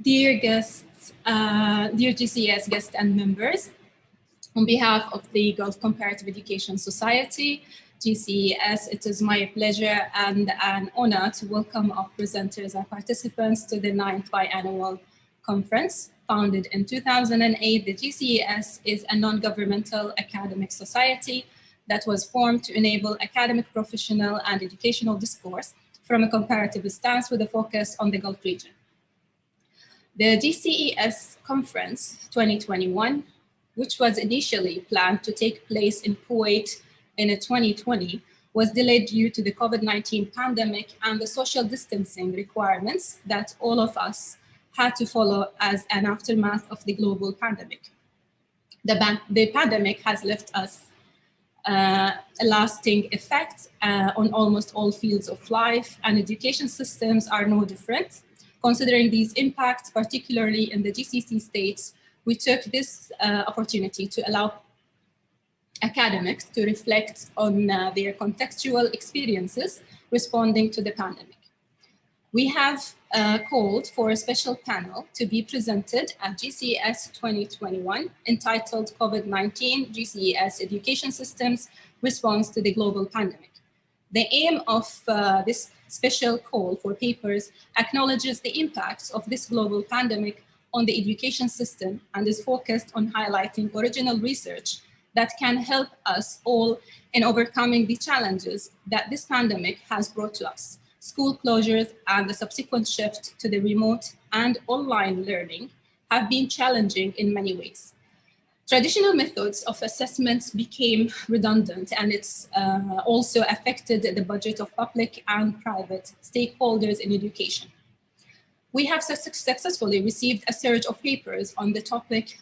Dear guests, dear GCES guests and members, on behalf of the Gulf Comparative Education Society, GCES, it is my pleasure and an honor to welcome our presenters and participants to the 9th biannual conference. Founded in 2008, the GCES is a non-governmental academic society that was formed to enable academic, professional, and educational discourse from a comparative stance with a focus on the Gulf region. The GCES Conference 2021, which was initially planned to take place in Kuwait in 2020, was delayed due to the COVID-19 pandemic and the social distancing requirements that all of us had to follow as an aftermath of the global pandemic. The pandemic has left us a lasting effect on almost all fields of life, and education systems are no different. Considering these impacts, particularly in the GCC states, we took this opportunity to allow academics to reflect on their contextual experiences responding to the pandemic. We have called for a special panel to be presented at GCES 2021 entitled COVID-19 GCES Education Systems Response to the Global Pandemic. The aim of this special call for papers acknowledges the impacts of this global pandemic on the education system and is focused on highlighting original research that can help us all in overcoming the challenges that this pandemic has brought to us. School closures and the subsequent shift to the remote and online learning have been challenging in many ways. Traditional methods of assessments became redundant, and it's also affected the budget of public and private stakeholders in education. We have successfully received a surge of papers on the topic,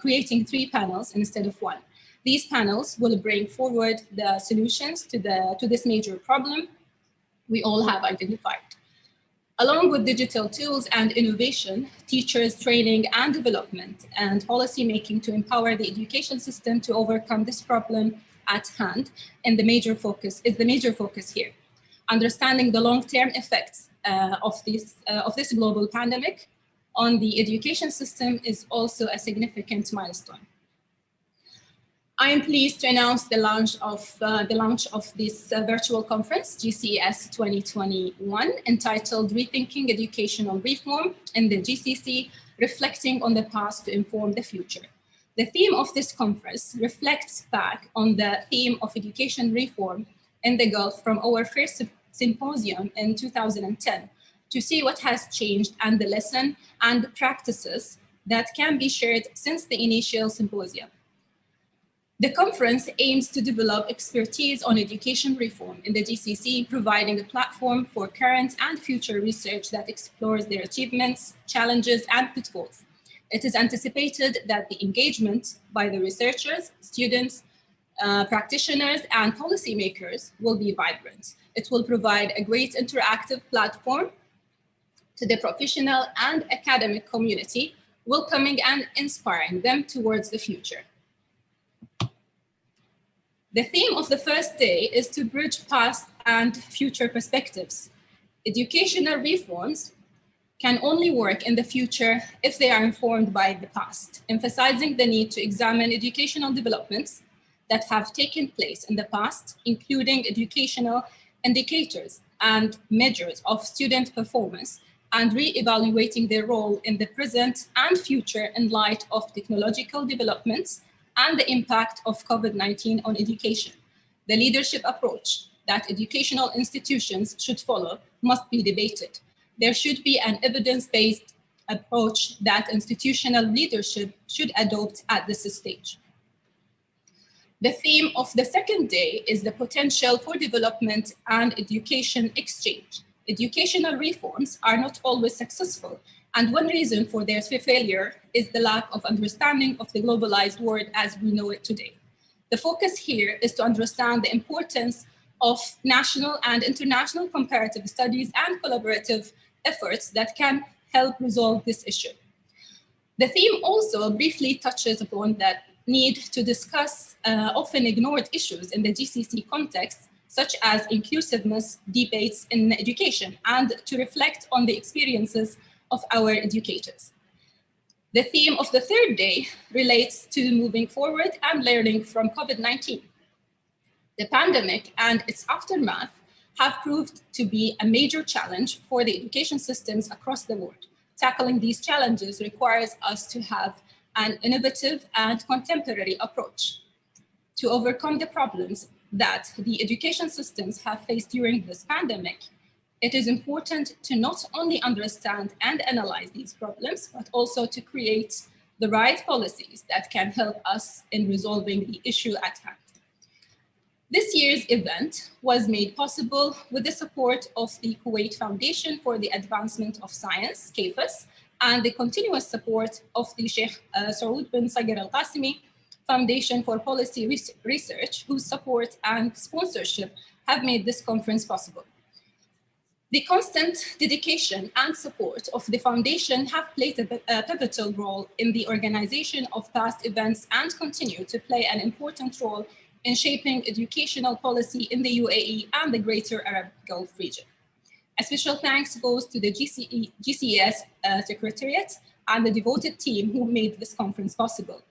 creating 3 panels instead of 1. These panels will bring forward the solutions to this major problem we all have identified. Along with digital tools and innovation, teachers training and development, and policy making to empower the education system to overcome this problem at hand, and the major focus here. Understanding the long-term effects of this global pandemic on the education system is also a significant milestone. I am pleased to announce the launch of this virtual conference, GCES 2021, entitled Rethinking Educational Reform in the GCC, Reflecting on the Past to Inform the Future. The theme of this conference reflects back on the theme of education reform in the Gulf from our first symposium in 2010 to see what has changed and the lesson and practices that can be shared since the initial symposium. The conference aims to develop expertise on education reform in the GCC, providing a platform for current and future research that explores their achievements, challenges, and pitfalls. It is anticipated that the engagement by the researchers, students, practitioners, and policymakers will be vibrant. It will provide a great interactive platform to the professional and academic community, welcoming and inspiring them towards the future. The theme of the first day is to bridge past and future perspectives. Educational reforms can only work in the future if they are informed by the past, emphasizing the need to examine educational developments that have taken place in the past, including educational indicators and measures of student performance, and re-evaluating their role in the present and future in light of technological developments and the impact of COVID-19 on education. The leadership approach that educational institutions should follow must be debated. There should be an evidence-based approach that institutional leadership should adopt at this stage. The theme of the second day is the potential for development and education exchange. Educational reforms are not always successful, and one reason for their failure is the lack of understanding of the globalized world as we know it today. The focus here is to understand the importance of national and international comparative studies and collaborative efforts that can help resolve this issue. The theme also briefly touches upon the need to discuss often ignored issues in the GCC context, such as inclusiveness debates in education, and to reflect on the experiences of our educators. The theme of the third day relates to moving forward and learning from COVID-19. The pandemic and its aftermath have proved to be a major challenge for the education systems across the world. Tackling these challenges requires us to have an innovative and contemporary approach. To overcome the problems that the education systems have faced during this pandemic, it is important to not only understand and analyze these problems, but also to create the right policies that can help us in resolving the issue at hand. This year's event was made possible with the support of the Kuwait Foundation for the Advancement of Science, KFAS, and the continuous support of the Sheikh Saud bin Sagar Al-Qasimi Foundation for Policy Research, whose support and sponsorship have made this conference possible. The constant dedication and support of the foundation have played a pivotal role in the organization of past events and continue to play an important role in shaping educational policy in the UAE and the Greater Arab Gulf region. A special thanks goes to the GCES Secretariat and the devoted team who made this conference possible.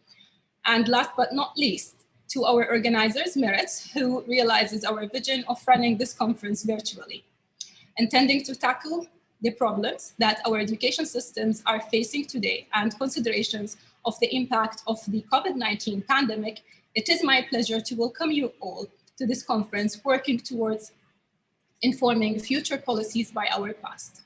And last but not least, to our organizers, Merit, who realizes our vision of running this conference virtually, intending to tackle the problems that our education systems are facing today and considerations of the impact of the COVID-19 pandemic. It is my pleasure to welcome you all to this conference, working towards informing future policies by our past.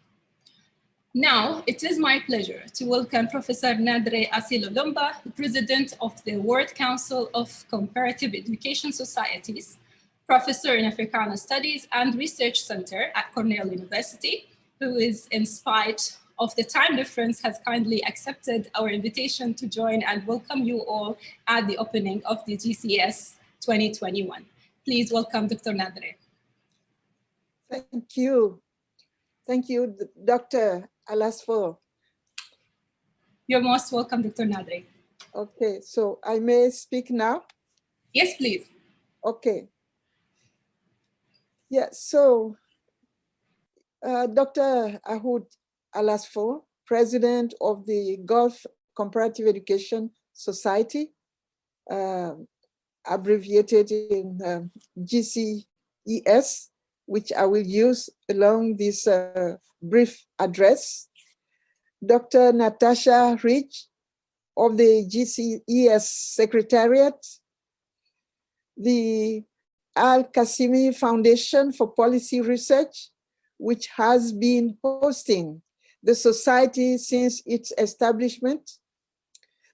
Now, it is my pleasure to welcome Professor Nadre Assié-Lumumba, the President of the World Council of Comparative Education Societies, Professor in Africana Studies and Research Center at Cornell University, who is, in spite of the time difference, has kindly accepted our invitation to join and welcome you all at the opening of the GCES 2021. Please welcome Dr. Nadre. Thank you. Thank you, Dr. Asfour. You're most welcome, Dr. Nadre. Okay, so I may speak now? Yes, please. Okay. Yeah, so Dr. Ahoud Asfour, President of the Gulf Comparative Education Society, abbreviated in GCES, which I will use along this brief address. Dr. Natasha Rich of the GCES Secretariat, the Al-Qasimi Foundation for Policy Research, which has been hosting the society since its establishment,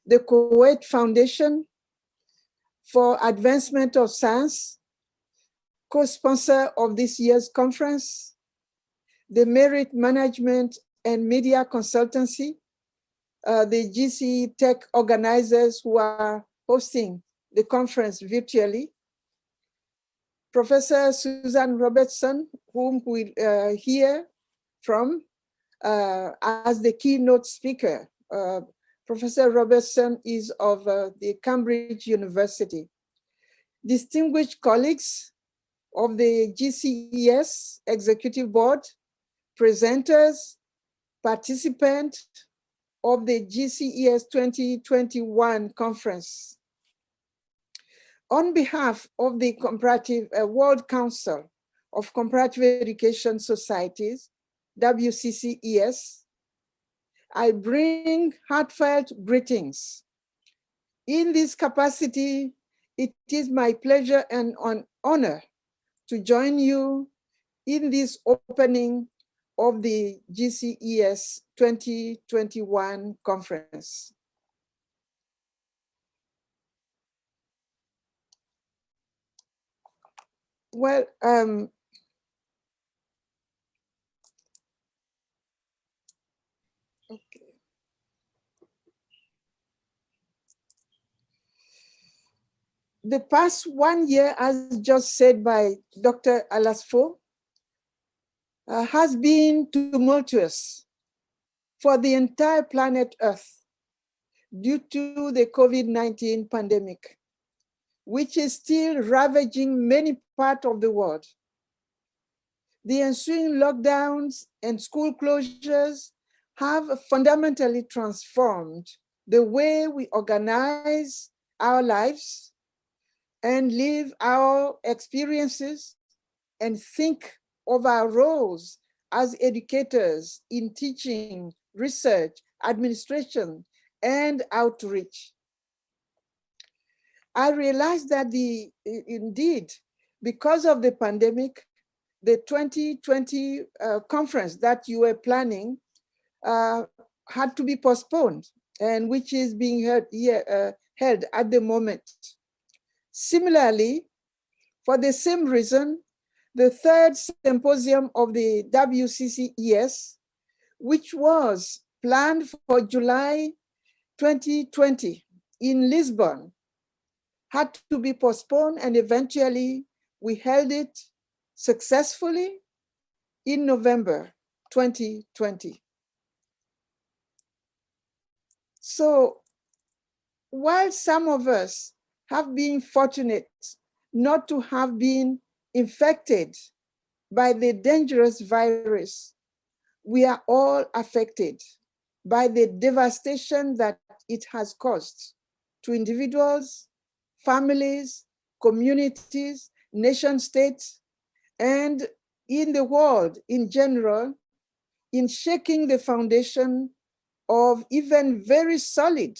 the Kuwait Foundation for Advancement of Science, co-sponsor of this year's conference, the Merit Management and Media Consultancy, the GC Tech organizers who are hosting the conference virtually, Professor Susan Robertson, whom we'll hear from as the keynote speaker. Professor Robertson is of the Cambridge University. Distinguished colleagues of the GCES Executive Board, presenters, participants of the GCES 2021 conference. On behalf of the World Council of Comparative Education Societies, WCCES, I bring heartfelt greetings. In this capacity, it is my pleasure and an honor to join you in this opening of the GCES 2021 conference. Well, okay. The past 1 year, as just said by Dr. Asfour, has been tumultuous for the entire planet Earth due to the COVID-19 pandemic, which is still ravaging many parts of the world. The ensuing lockdowns and school closures have fundamentally transformed the way we organize our lives and live our experiences and think of our roles as educators in teaching, research, administration, and outreach. I realized that indeed, because of the pandemic, the 2020 conference that you were planning had to be postponed, and which is being held at the moment. Similarly, for the same reason, the third symposium of the WCCES, which was planned for July 2020 in Lisbon, had to be postponed, and eventually we held it successfully in November 2020. So while some of us have been fortunate not to have been infected by the dangerous virus, we are all affected by the devastation that it has caused to individuals, families, communities, nation states, and in the world in general, in shaking the foundation of even very solid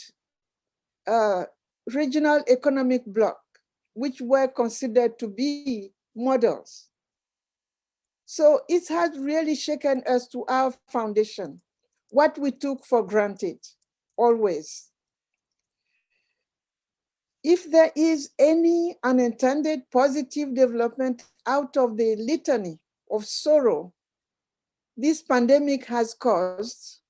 regional economic bloc, which were considered to be models. So it has really shaken us to our foundation, what we took for granted always. If there is any unintended positive development out of the litany of sorrow this pandemic has caused,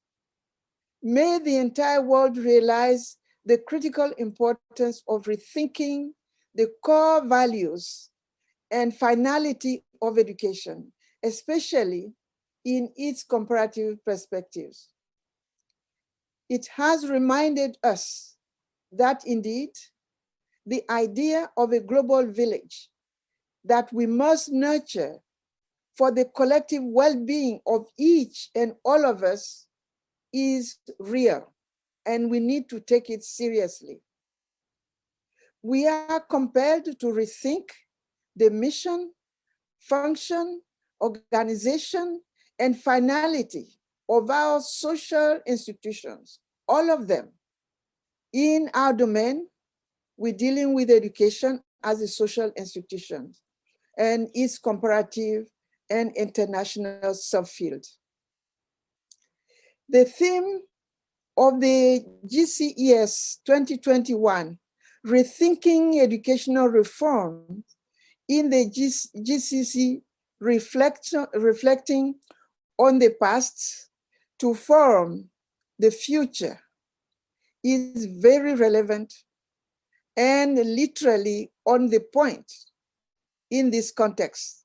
may the entire world realize the critical importance of rethinking the core values and finality of education, especially in its comparative perspectives. It has reminded us that indeed, the idea of a global village that we must nurture for the collective well-being of each and all of us is real, and we need to take it seriously. We are compelled to rethink the mission, function, organization, and finality of our social institutions, all of them. In our domain, we're dealing with education as a social institution and its comparative and international subfield. The theme of the GCES 2021, Rethinking Educational Reform in the GCC, reflecting on the past to form the future, is very relevant and literally on the point in this context.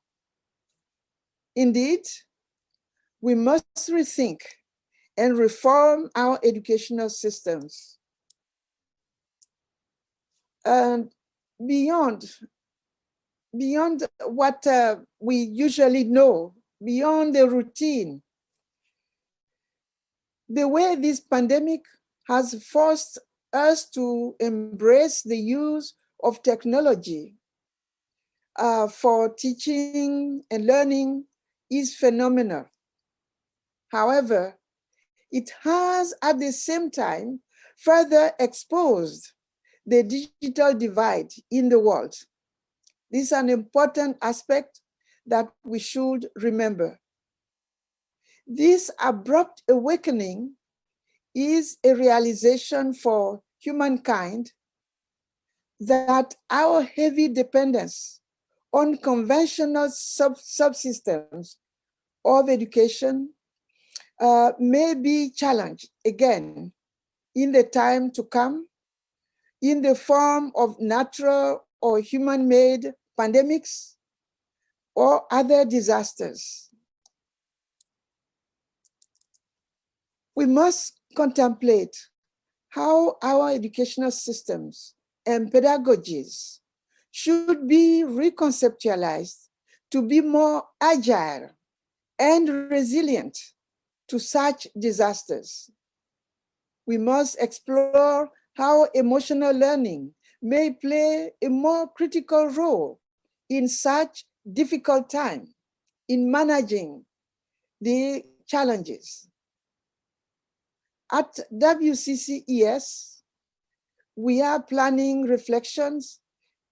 Indeed, we must rethink and reform our educational systems. And beyond what we usually know, beyond the routine, the way this pandemic has forced us to embrace the use of technology for teaching and learning is phenomenal. However, it has at the same time further exposed the digital divide in the world. This is an important aspect that we should remember. This abrupt awakening is a realization for humankind that our heavy dependence on conventional subsystems of education may be challenged again in the time to come in the form of natural or human-made pandemics or other disasters. We must contemplate how our educational systems and pedagogies should be reconceptualized to be more agile and resilient to such disasters. We must explore how emotional learning may play a more critical role in such difficult time in managing the challenges. At WCCES, we are planning reflections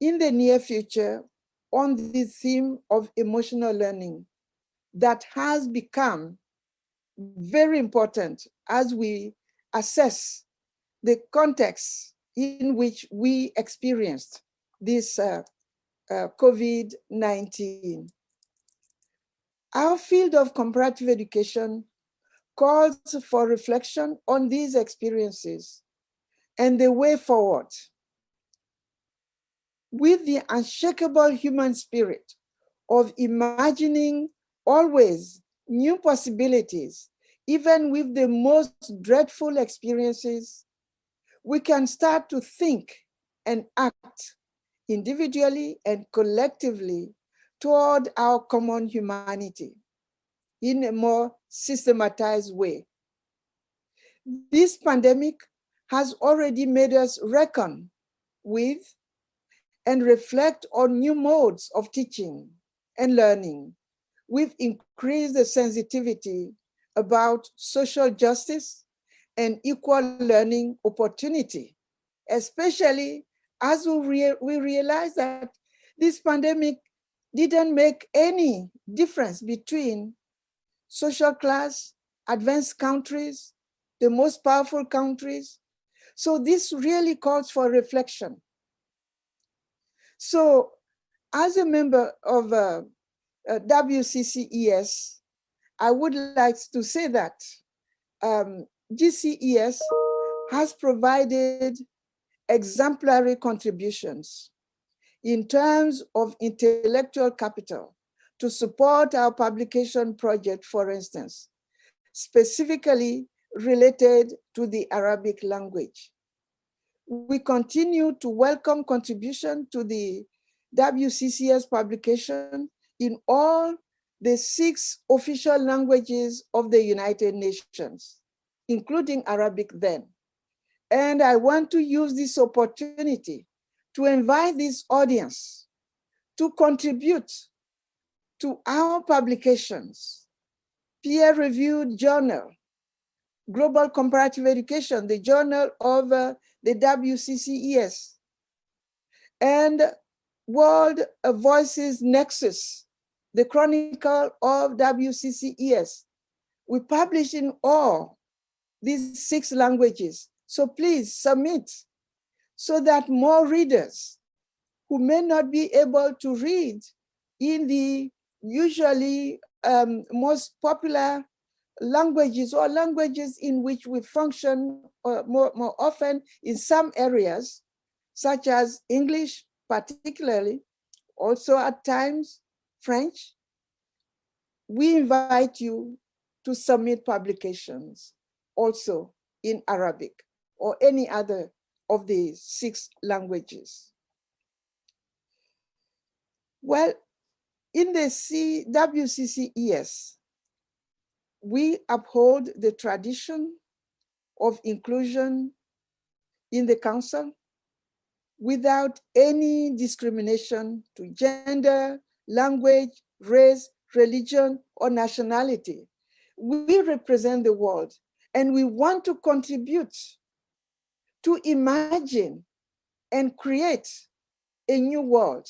in the near future on the theme of emotional learning that has become very important as we assess the context in which we experienced this COVID-19. Our field of comparative education calls for reflection on these experiences and the way forward. With the unshakable human spirit of imagining always new possibilities, even with the most dreadful experiences, we can start to think and act individually and collectively toward our common humanity in a more systematized way. This pandemic has already made us reckon with and reflect on new modes of teaching and learning. We've increased the sensitivity about social justice and equal learning opportunity, especially as we realize that this pandemic didn't make any difference between social class, advanced countries, the most powerful countries. So this really calls for reflection. So as a member of WCCES, I would like to say that GCES has provided exemplary contributions in terms of intellectual capital to support our publication project, for instance, specifically related to the Arabic language. We continue to welcome contribution to the WCCES publication in all the 6 official languages of the United Nations, including Arabic then. And I want to use this opportunity to invite this audience to contribute to our publications, peer-reviewed journal, Global Comparative Education, the journal of the WCCES, and World Voices Nexus, the chronicle of WCCES. We publish in all these 6 languages. So please submit so that more readers who may not be able to read in the usually most popular languages or languages in which we function more often in some areas, such as English particularly, also at times French, we invite you to submit publications also in Arabic or any other of the 6 languages. Well, in the WCCES, we uphold the tradition of inclusion in the council without any discrimination to gender, language, race, religion, or nationality. We represent the world and we want to contribute to imagine and create a new world.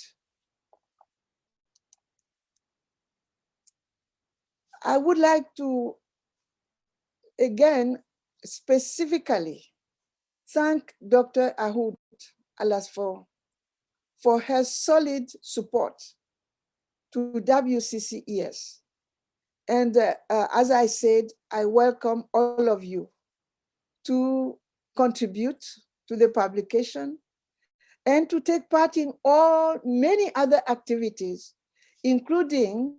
I would like to, again, specifically thank Dr. Ahoud Asfour for her solid support to WCCES. And as I said, I welcome all of you to contribute to the publication and to take part in many other activities, including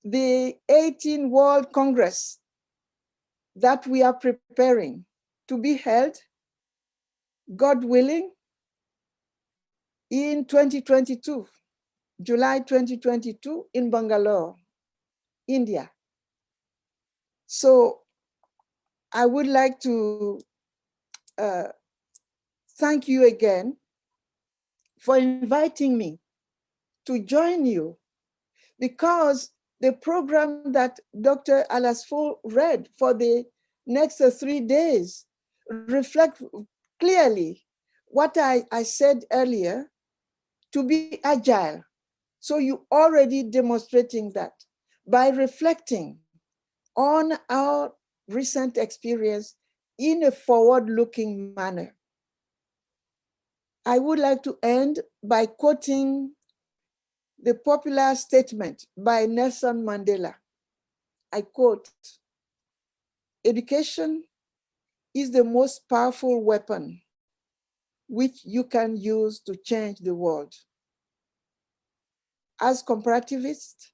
the 18th World Congress that we are preparing to be held, God willing, in 2022, July 2022 in Bangalore, India. So I would like to thank you again for inviting me to join you, because the program that Dr. Asfour read for the next 3 days reflect clearly what I said earlier, to be agile. So you already demonstrating that by reflecting on our recent experience in a forward-looking manner. I would like to end by quoting the popular statement by Nelson Mandela. I quote, "Education is the most powerful weapon which you can use to change the world. As comparativists,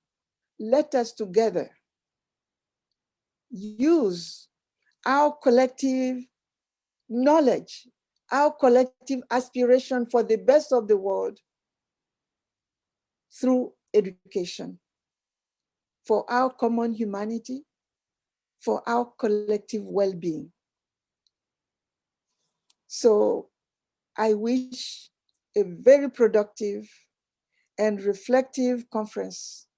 let us together use our collective knowledge, our collective aspiration for the best of the world through education, for our common humanity, for our collective well-being." So I wish a very productive and reflective conference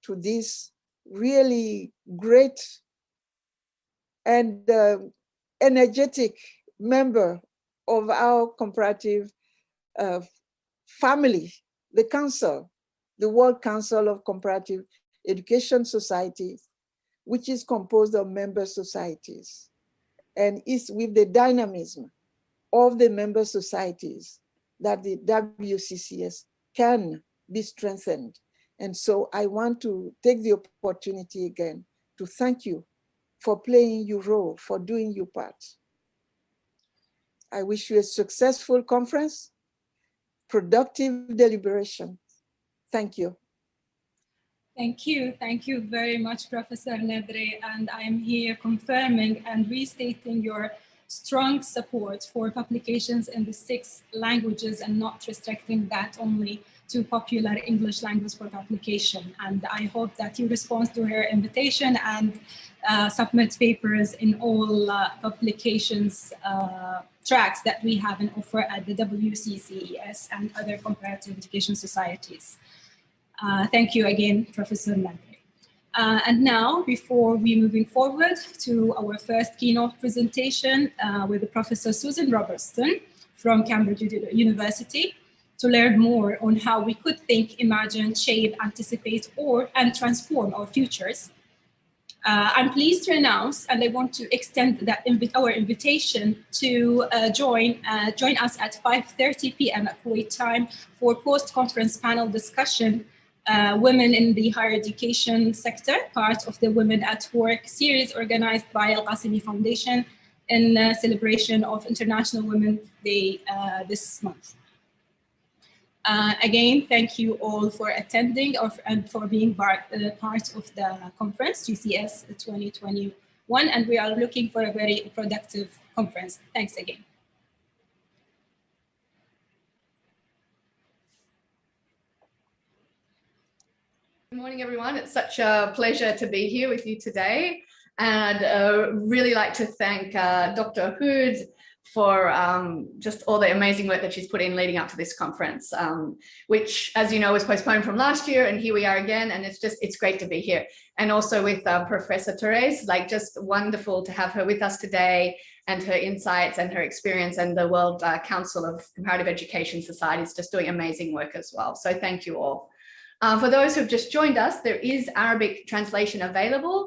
to this really great and energetic member of our comparative family, the Council, the World Council of Comparative Education Societies, which is composed of member societies and is with the dynamism of the member societies that the WCCES can be strengthened. And so I want to take the opportunity again to thank you for playing your role, for doing your part. I wish you a successful conference, productive deliberation. Thank you. Thank you. Thank you very much, Professor Nedre. And I'm here confirming and restating your strong support for publications in the 6 languages and not restricting that only to popular English language for publication. And I hope that you respond to her invitation and submit papers in all publications tracks that we have in offer at the WCCES and other comparative education societies. Thank you again, Professor Nedre. And now, before we moving forward to our first keynote presentation with Professor Susan Robertson from Cambridge University, to learn more on how we could think, imagine, shape, anticipate, and transform our futures. I'm pleased to announce, and I want to extend that our invitation to join us at 5:30 p.m. at Kuwait time for post-conference panel discussion, Women in the Higher Education Sector, part of the Women at Work series organized by Al Qasimi Foundation in celebration of International Women's Day this month. Again, thank you all for attending and for being part of the conference, GCES 2021, and we are looking for a very productive conference. Thanks again. Good morning, everyone. It's such a pleasure to be here with you today, and really like to thank Dr. Ahoud for just all the amazing work that she's put in leading up to this conference, which, as you know, was postponed from last year, and here we are again, and it's great to be here. And also with Professor Thérèse, like just wonderful to have her with us today, and her insights and her experience, and the World Council of Comparative Education Societies just doing amazing work as well. So thank you all. For those who've just joined us, there is Arabic translation available.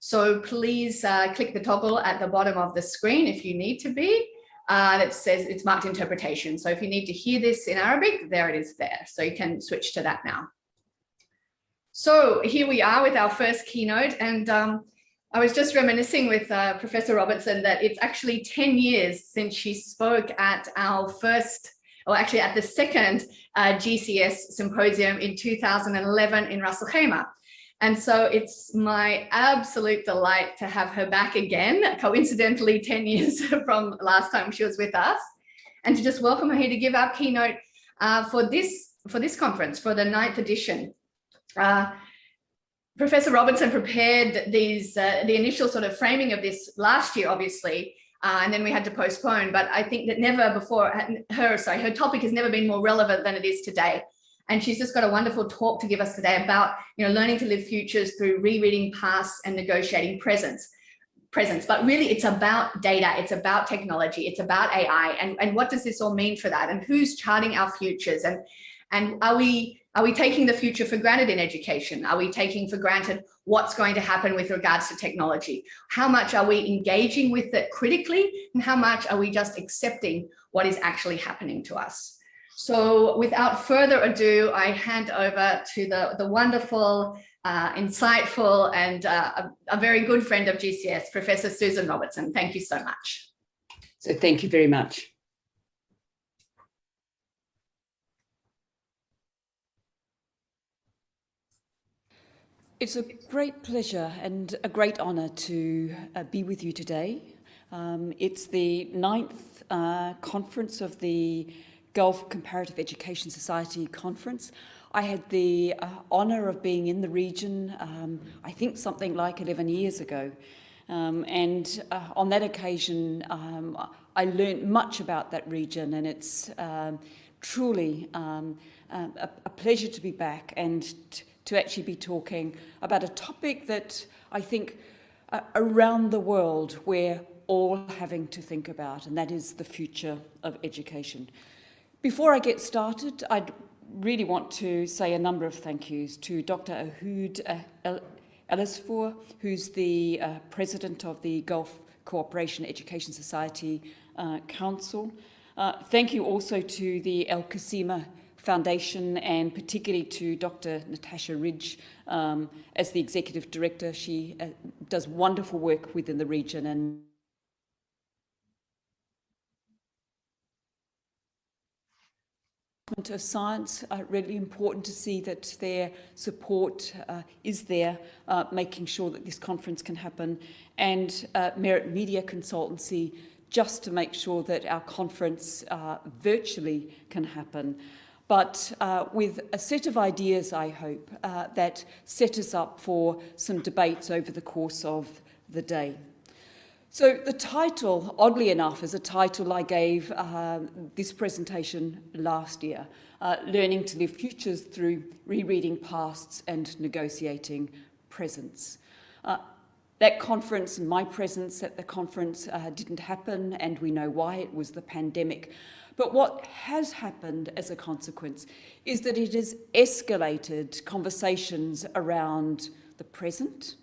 So please click the toggle at the bottom of the screen if you need to be. That says it's marked interpretation. So if you need to hear this in Arabic, there it is there. So you can switch to that now. So here we are with our first keynote. And I was just reminiscing with Professor Robertson that it's actually 10 years since she spoke at our first, or actually at the second GCES symposium in 2011 in Ras Al Khaimah. And so it's my absolute delight to have her back again, coincidentally 10 years from last time she was with us, and to just welcome her here to give our keynote for this conference, for the 9th edition. Professor Robertson prepared these, the initial sort of framing of this last year, obviously, and then we had to postpone. But I think that never before, her topic has never been more relevant than it is today. And she's just got a wonderful talk to give us today about, learning to live futures through rereading past and negotiating presents. But really it's about data, it's about technology, it's about AI, and what does this all mean for that, and who's charting our futures, and are we taking the future for granted in education? Are we taking for granted what's going to happen with regards to technology? How much are we engaging with it critically, and how much are we just accepting what is actually happening to us? So without further ado, I hand over to the wonderful, insightful, and a very good friend of GCES, Professor Susan Robertson. Thank you so much. So thank you very much. It's a great pleasure and a great honour to be with you today. It's the 9th conference of the Gulf Comparative Education Society Conference. I had the honour of being in the region, I think something like 11 years ago. And on that occasion, I learned much about that region, and it's truly a pleasure to be back and to actually be talking about a topic that I think around the world we're all having to think about, and that is the future of education. Before I get started, I'd really want to say a number of thank yous to Dr. Ahoud Asfour, who's the president of the Gulf Cooperation Education Society Council. Thank you also to the El Qasima Foundation, and particularly to Dr. Natasha Ridge as the executive director. She does wonderful work within the region, and of science, really important to see that their support is there, making sure that this conference can happen, and Merit Media Consultancy, just to make sure that our conference virtually can happen. But with a set of ideas, I hope, that set us up for some debates over the course of the day. So the title, oddly enough, is a title I gave this presentation last year, Learning to Live Futures Through Rereading Pasts and Negotiating Presents. That conference, my presence at the conference didn't happen, and we know why. It was the pandemic. But what has happened as a consequence is that it has escalated conversations around the present,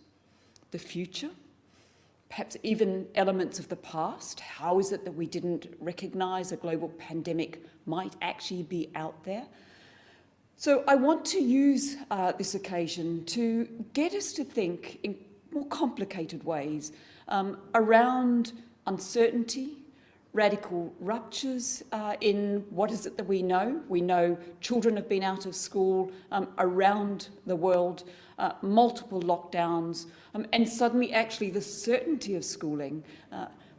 the future, perhaps even elements of the past. How is it that we didn't recognise a global pandemic might actually be out there? So I want to use this occasion to get us to think in more complicated ways around uncertainty, radical ruptures in what is it that we know. We know children have been out of school around the world, multiple lockdowns, and suddenly actually the certainty of schooling,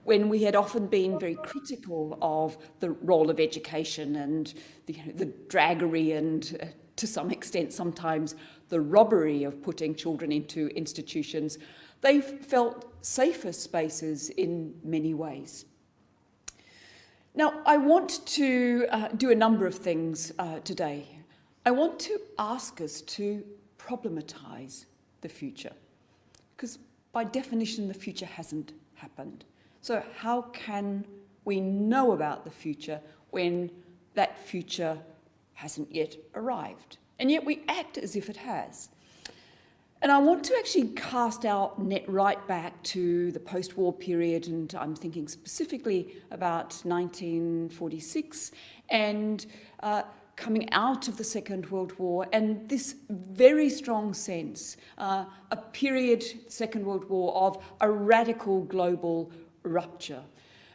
when we had often been very critical of the role of education and the draggery and to some extent sometimes the robbery of putting children into institutions, they felt safer spaces in many ways. Now, I want to do a number of things today. I want to ask us to problematize the future, because by definition, the future hasn't happened. So how can we know about the future when that future hasn't yet arrived? And yet we act as if it has. And I want to actually cast our net right back to the post-war period, and I'm thinking specifically about 1946 and coming out of the Second World War, and this very strong sense, a period, Second World War, of a radical global rupture,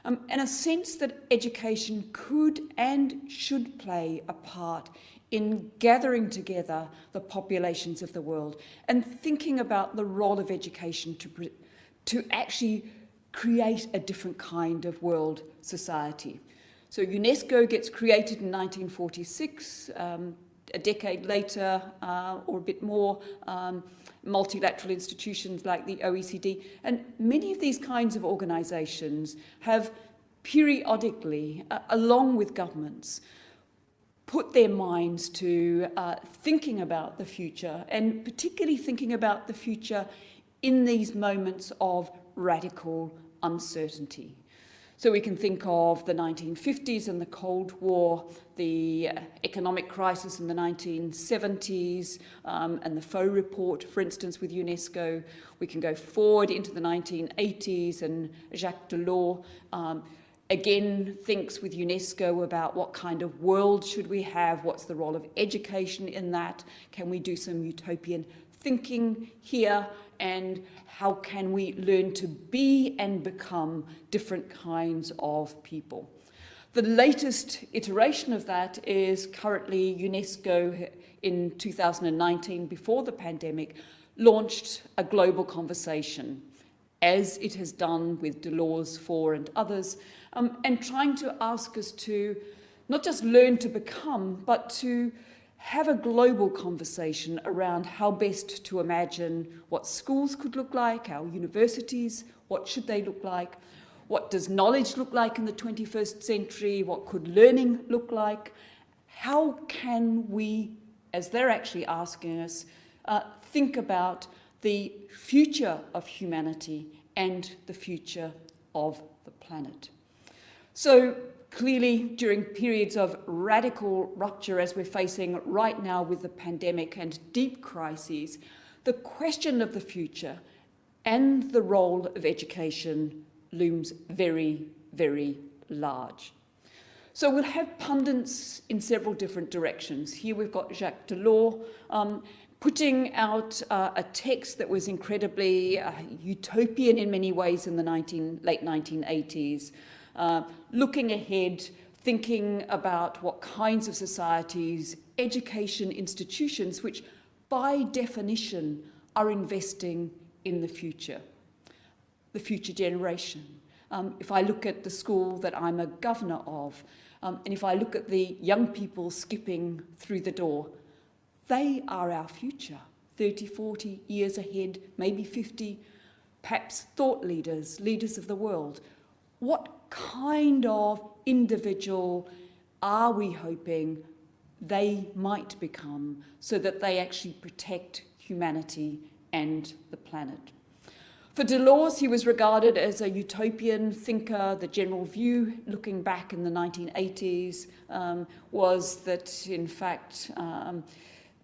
and a sense that education could and should play a part in gathering together the populations of the world and thinking about the role of education to actually create a different kind of world society. So UNESCO gets created in 1946, a decade later or a bit more, multilateral institutions like the OECD. And many of these kinds of organizations have periodically, along with governments, put their minds to thinking about the future, and particularly thinking about the future in these moments of radical uncertainty. So we can think of the 1950s and the Cold War, the economic crisis in the 1970s, and the Faux report, for instance, with UNESCO. We can go forward into the 1980s, and Jacques Delors again thinks with UNESCO about what kind of world should we have, what's the role of education in that, can we do some utopian thinking here, and how can we learn to be and become different kinds of people. The latest iteration of that is currently UNESCO in 2019, before the pandemic, launched a global conversation, as it has done with Delors 4 and others, and trying to ask us to not just learn to become, but to have a global conversation around how best to imagine what schools could look like, our universities, what should they look like, what does knowledge look like in the 21st century, what could learning look like, how can we, as they're actually asking us, think about the future of humanity and the future of the planet. So clearly, during periods of radical rupture, as we're facing right now with the pandemic and deep crises, the question of the future and the role of education looms very, very large. So we'll have pundits in several different directions. Here we've got Jacques Delors putting out a text that was incredibly utopian in many ways in the late 1980s, looking ahead, thinking about what kinds of societies, education institutions, which by definition are investing in the future generation. If I look at the school that I'm a governor of, and if I look at the young people skipping through the door, they are our future, 30, 40 years ahead, maybe 50, perhaps thought leaders, leaders of the world. What kind of individual are we hoping they might become so that they actually protect humanity and the planet? For Delors, he was regarded as a utopian thinker. The general view, looking back in the 1980s, was that, in fact,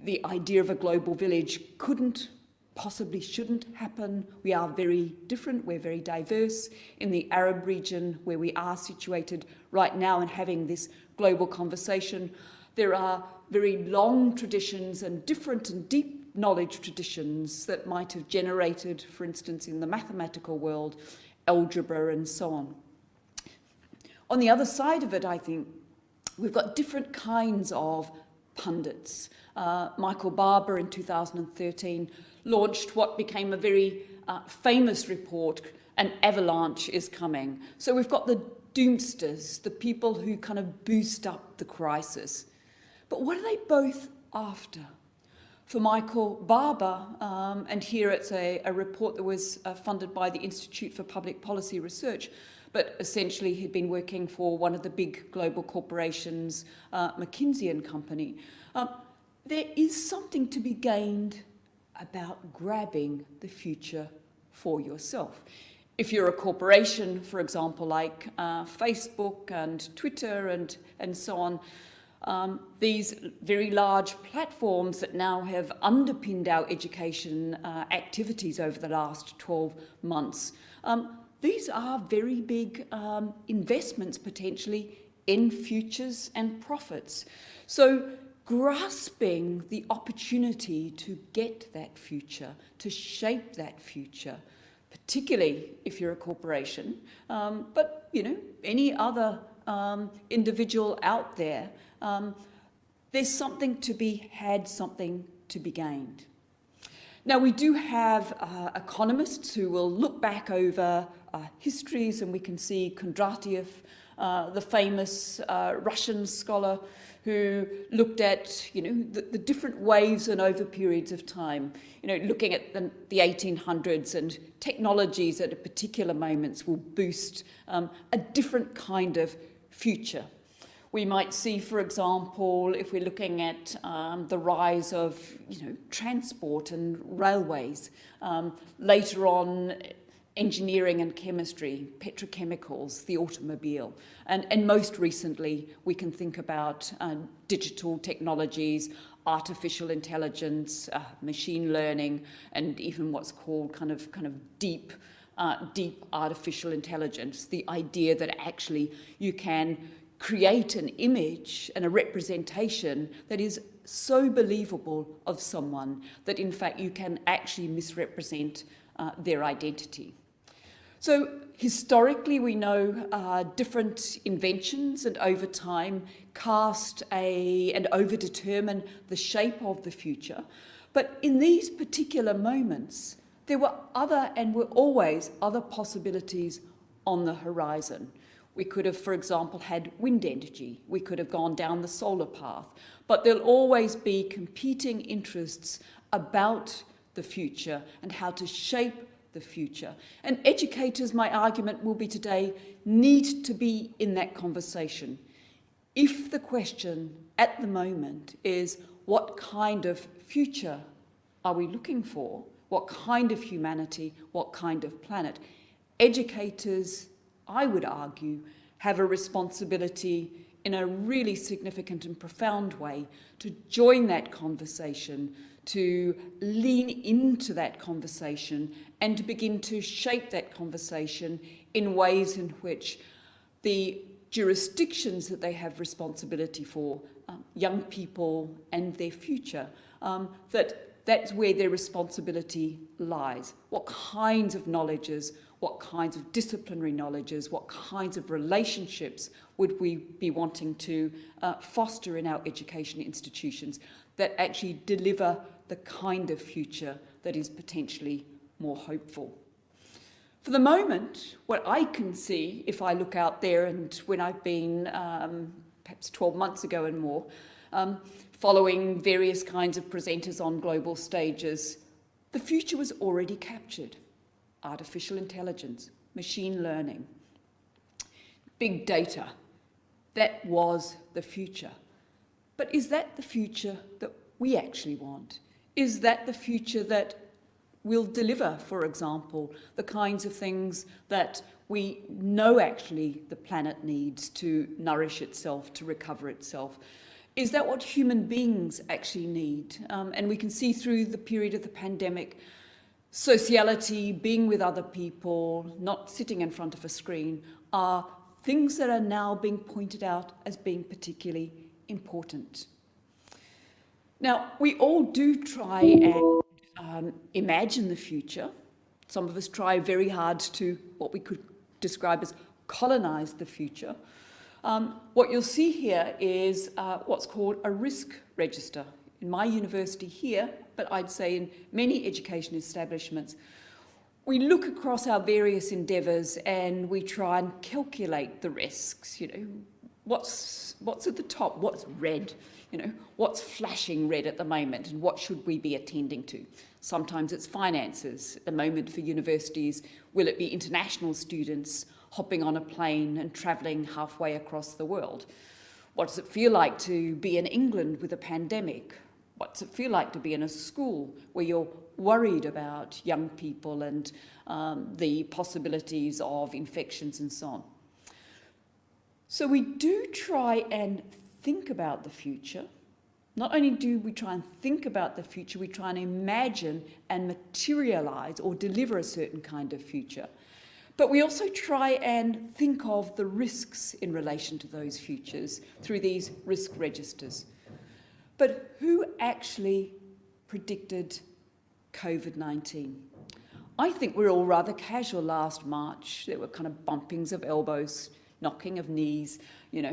the idea of a global village possibly shouldn't happen. We are very different, we're very diverse. In the Arab region, where we are situated right now and having this global conversation, there are very long traditions and different and deep knowledge traditions that might have generated, for instance, in the mathematical world, algebra and so on. On the other side of it, I think, we've got different kinds of pundits. Michael Barber in 2013 launched what became a very famous report, An Avalanche is Coming. So we've got the doomsters, the people who kind of boost up the crisis. But what are they both after? For Michael Barber, and here it's a report that was funded by the Institute for Public Policy Research, but essentially he'd been working for one of the big global corporations, McKinsey and Company. There is something to be gained about grabbing the future for yourself. If you're a corporation, for example, like Facebook and Twitter and so on, these very large platforms that now have underpinned our education activities over the last 12 months, these are very big investments potentially in futures and profits. So grasping the opportunity to get that future, to shape that future, particularly if you're a corporation, but any other individual out there, there's something to be had, something to be gained. Now, we do have economists who will look back over histories, and we can see Kondratiev the famous Russian scholar who looked at, the different waves and over periods of time, looking at the 1800s and technologies at particular moments will boost a different kind of future. We might see, for example, if we're looking at the rise of, transport and railways, later on engineering and chemistry, petrochemicals, the automobile, and most recently we can think about digital technologies, artificial intelligence, machine learning, and even what's called kind of deep artificial intelligence. The idea that actually you can create an image and a representation that is so believable of someone that in fact you can actually misrepresent their identity. So historically we know different inventions and over time cast and overdetermine the shape of the future. But in these particular moments, there were always other possibilities on the horizon. We could have, for example, had wind energy. We could have gone down the solar path. But there'll always be competing interests about the future and how to shape the future. And educators, my argument will be today, need to be in that conversation. If the question at the moment is, what kind of future are we looking for? What kind of humanity? What kind of planet? Educators, I would argue, have a responsibility in a really significant and profound way to join that conversation, to lean into that conversation, and to begin to shape that conversation in ways in which the jurisdictions that they have responsibility for, young people and their future, that's where their responsibility lies. What kinds of knowledges, what kinds of disciplinary knowledges, what kinds of relationships would we be wanting to foster in our education institutions that actually deliver the kind of future that is potentially more hopeful. For the moment, what I can see, if I look out there and when I've been perhaps 12 months ago and more, following various kinds of presenters on global stages, the future was already captured. Artificial intelligence, machine learning, big data, that was the future. But is that the future that we actually want? Is that the future that will deliver, for example, the kinds of things that we know actually the planet needs to nourish itself, to recover itself? Is that what human beings actually need? And we can see through the period of the pandemic, sociality, being with other people, not sitting in front of a screen, are things that are now being pointed out as being particularly important. Now, we all do try and imagine the future. Some of us try very hard to what we could describe as colonize the future. What you'll see here is what's called a risk register. In my university here, but I'd say in many education establishments, we look across our various endeavours and we try and calculate the risks. What's at the top? What's red? What's flashing red at the moment, and what should we be attending to? Sometimes it's finances. At the moment for universities, will it be international students hopping on a plane and travelling halfway across the world? What does it feel like to be in England with a pandemic? What does it feel like to be in a school where you're worried about young people and the possibilities of infections and so on? So we do try and think about the future. Not only do we try and think about the future, we try and imagine and materialise or deliver a certain kind of future. But we also try and think of the risks in relation to those futures through these risk registers. But who actually predicted COVID-19? I think we're all rather casual last March. There were kind of bumpings of elbows, knocking of knees, you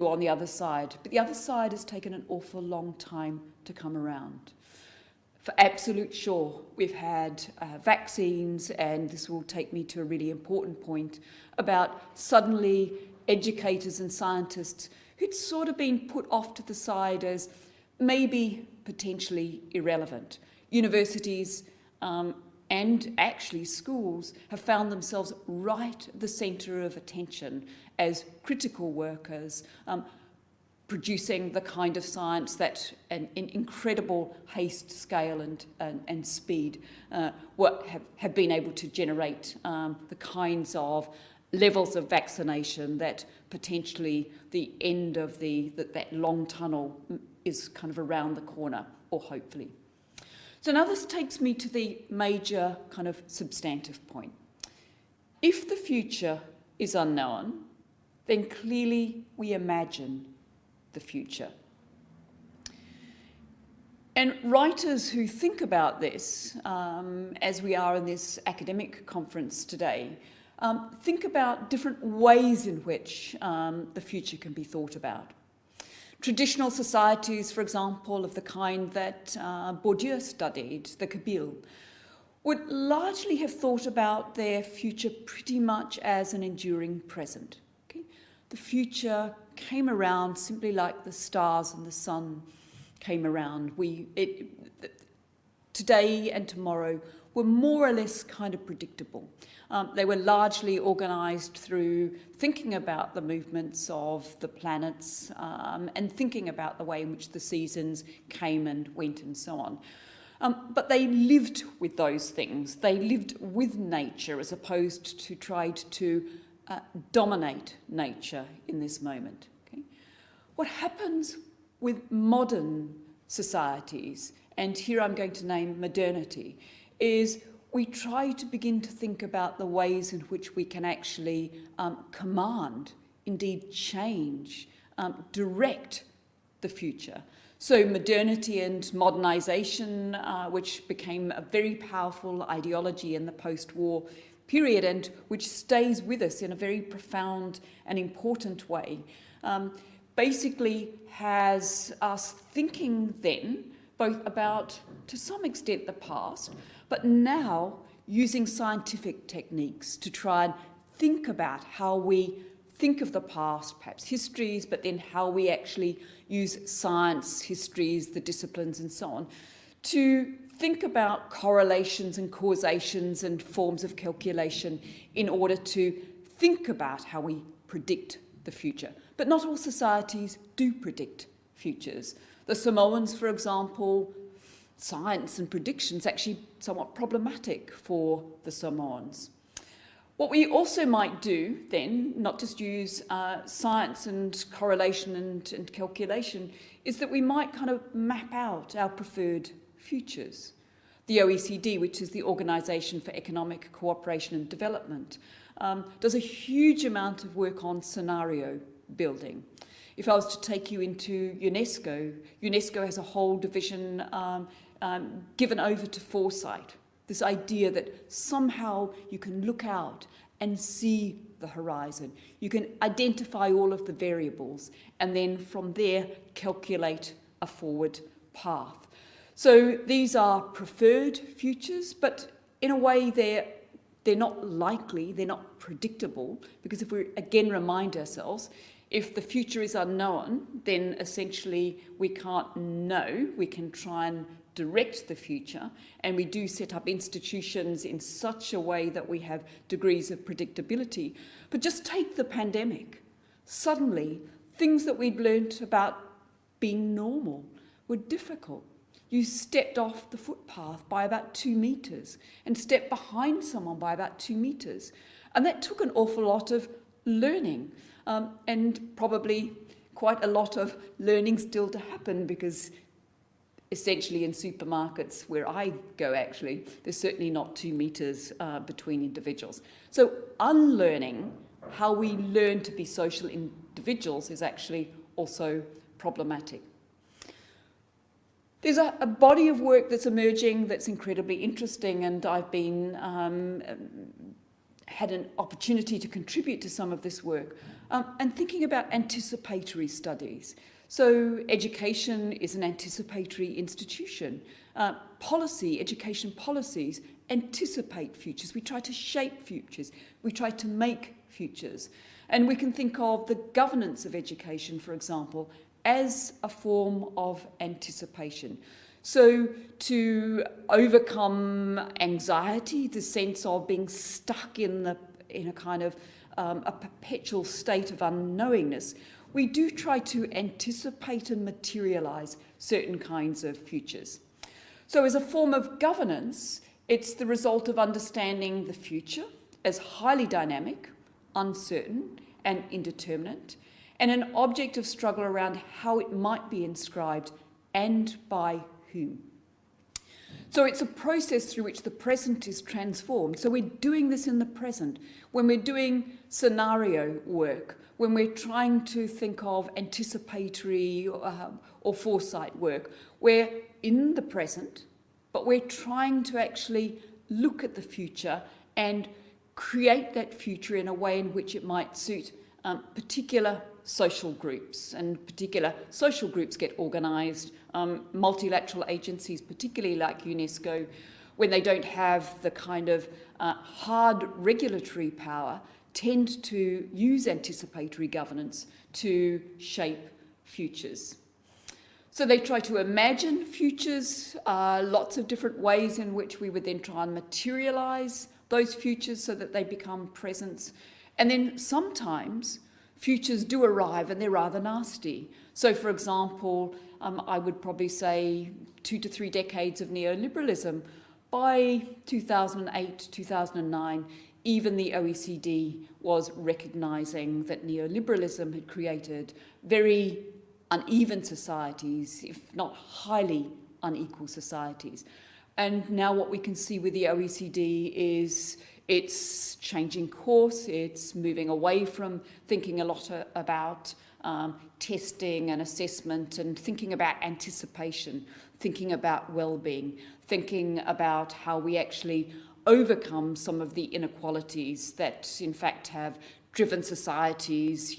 on the other side. But the other side has taken an awful long time to come around. for absolute sure, we've had vaccines, and this will take me to a really important point about suddenly educators and scientists who'd sort of been put off to the side as maybe potentially irrelevant. Universities and actually schools have found themselves right at the centre of attention as critical workers, producing the kind of science that in incredible haste, scale and speed have been able to generate the kinds of levels of vaccination that potentially the end of that long tunnel is kind of around the corner, or hopefully. So now this takes me to the major kind of substantive point. If the future is unknown, then clearly we imagine the future. And writers who think about this, as we are in this academic conference today, think about different ways in which the future can be thought about. Traditional societies, for example, of the kind that Bourdieu studied, the Kabyle, would largely have thought about their future pretty much as an enduring present. Okay? The future came around simply like the stars and the sun came around. Today and tomorrow were more or less kind of predictable. They were largely organised through thinking about the movements of the planets and thinking about the way in which the seasons came and went and so on. But they lived with those things. They lived with nature as opposed to tried to dominate nature in this moment. Okay? What happens with modern societies, and here I'm going to name modernity, is we try to begin to think about the ways in which we can actually command, indeed change, direct the future. So modernity and modernisation, which became a very powerful ideology in the post-war period and which stays with us in a very profound and important way, basically has us thinking then both about, to some extent, the past, but now using scientific techniques to try and think about how we think of the past, perhaps histories, but then how we actually use science, histories, the disciplines and so on, to think about correlations and causations and forms of calculation in order to think about how we predict the future. But not all societies do predict futures. The Samoans, for example, science and predictions actually somewhat problematic for the Samoans. What we also might do then, not just use science and correlation and calculation, is that we might kind of map out our preferred futures. The OECD, which is the Organisation for Economic Cooperation and Development, does a huge amount of work on scenario building. If I was to take you into UNESCO, UNESCO has a whole division given over to foresight, this idea that somehow you can look out and see the horizon. You can identify all of the variables and then from there calculate a forward path. So these are preferred futures, but in a way they're not likely, they're not predictable, because if we again remind ourselves, if the future is unknown, then essentially we can't know. We can try and direct the future, and we do set up institutions in such a way that we have degrees of predictability. But just take the pandemic. Suddenly, things that we'd learnt about being normal were difficult. You stepped off the footpath by about 2 meters and stepped behind someone by about 2 meters. And that took an awful lot of learning. And probably quite a lot of learning still to happen, because essentially in supermarkets where I go actually, there's certainly not 2 meters between individuals. So unlearning how we learn to be social individuals is actually also problematic. There's a body of work that's emerging that's incredibly interesting, and I've been had an opportunity to contribute to some of this work, and thinking about anticipatory studies. So education is an anticipatory institution. Education policies anticipate futures. We try to shape futures. We try to make futures. And we can think of the governance of education, for example, as a form of anticipation. So to overcome anxiety, the sense of being stuck in a kind of a perpetual state of unknowingness, we do try to anticipate and materialize certain kinds of futures. So as a form of governance, it's the result of understanding the future as highly dynamic, uncertain, and indeterminate, and an object of struggle around how it might be inscribed and by whom. So it's a process through which the present is transformed. So we're doing this in the present. When we're doing scenario work, when we're trying to think of anticipatory or foresight work, we're in the present, but we're trying to actually look at the future and create that future in a way in which it might suit particular social groups, and particular social groups get organised. Multilateral agencies, particularly like UNESCO, when they don't have the kind of hard regulatory power, tend to use anticipatory governance to shape futures. So they try to imagine futures, lots of different ways in which we would then try and materialise those futures so that they become presents. And then sometimes futures do arrive and they're rather nasty. So for example, I would probably say 2 to 3 decades of neoliberalism. By 2008, 2009, even the OECD was recognising that neoliberalism had created very uneven societies, if not highly unequal societies. And now what we can see with the OECD is it's changing course, it's moving away from thinking a lot about testing and assessment, and thinking about anticipation, thinking about well-being, thinking about how we actually overcome some of the inequalities that in fact have driven societies,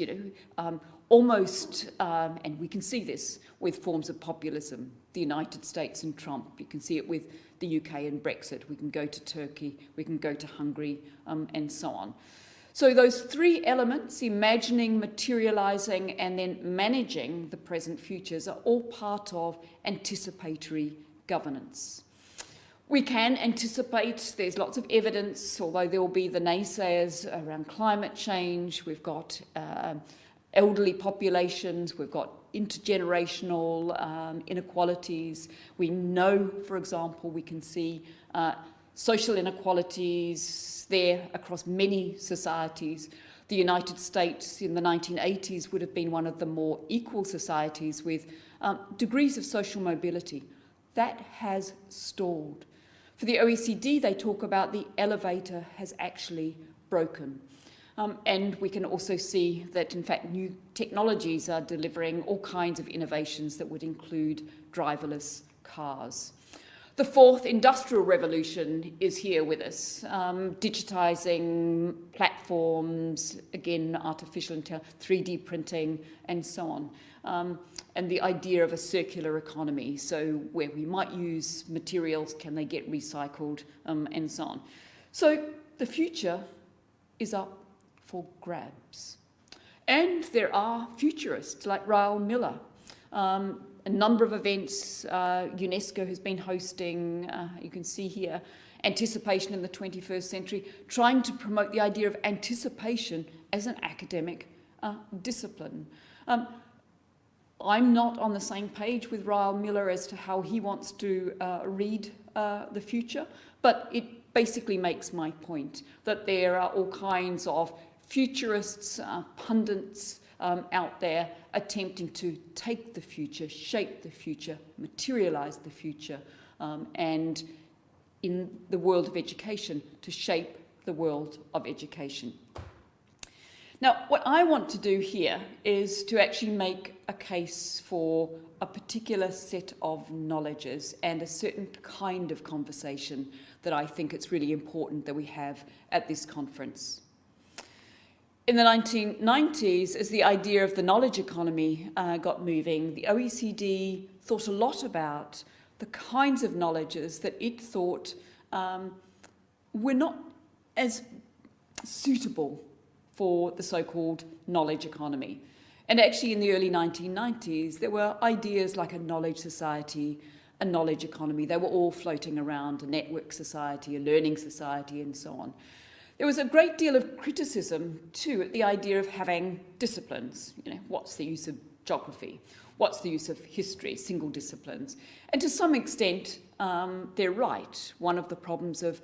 almost, and we can see this with forms of populism, the United States and Trump. You can see it with the UK and Brexit. We can go to Turkey, we can go to Hungary, and so on. So those 3 elements, imagining, materialising, and then managing the present futures, are all part of anticipatory governance. We can anticipate, there's lots of evidence, although there will be the naysayers around climate change. We've got elderly populations, we've got intergenerational inequalities. We know, for example, we can see social inequalities there across many societies. The United States in the 1980s would have been one of the more equal societies with degrees of social mobility. That has stalled. For the OECD, they talk about the elevator has actually broken. And we can also see that, in fact, new technologies are delivering all kinds of innovations that would include driverless cars. The 4th industrial revolution is here with us, digitising platforms, again, artificial intelligence, 3D printing, and so on. And the idea of a circular economy, so where we might use materials, can they get recycled, and so on. So the future is up for grabs. And there are futurists like Raoul Miller. A number of events UNESCO has been hosting, you can see here, Anticipation in the 21st Century, trying to promote the idea of anticipation as an academic discipline. I'm not on the same page with Raoul Miller as to how he wants to read the future, but it basically makes my point that there are all kinds of futurists, pundits out there attempting to take the future, shape the future, materialise the future, and in the world of education, to shape the world of education. Now, what I want to do here is to actually make a case for a particular set of knowledges and a certain kind of conversation that I think it's really important that we have at this conference. in the 1990s, as the idea of the knowledge economy got moving, the OECD thought a lot about the kinds of knowledges that it thought were not as suitable for the so-called knowledge economy. And actually in the early 1990s, there were ideas like a knowledge society, a knowledge economy. They were all floating around, a network society, a learning society, and so on. There was a great deal of criticism, too, at the idea of having disciplines. You know, what's the use of geography? What's the use of history, single disciplines? And to some extent, they're right. One of the problems of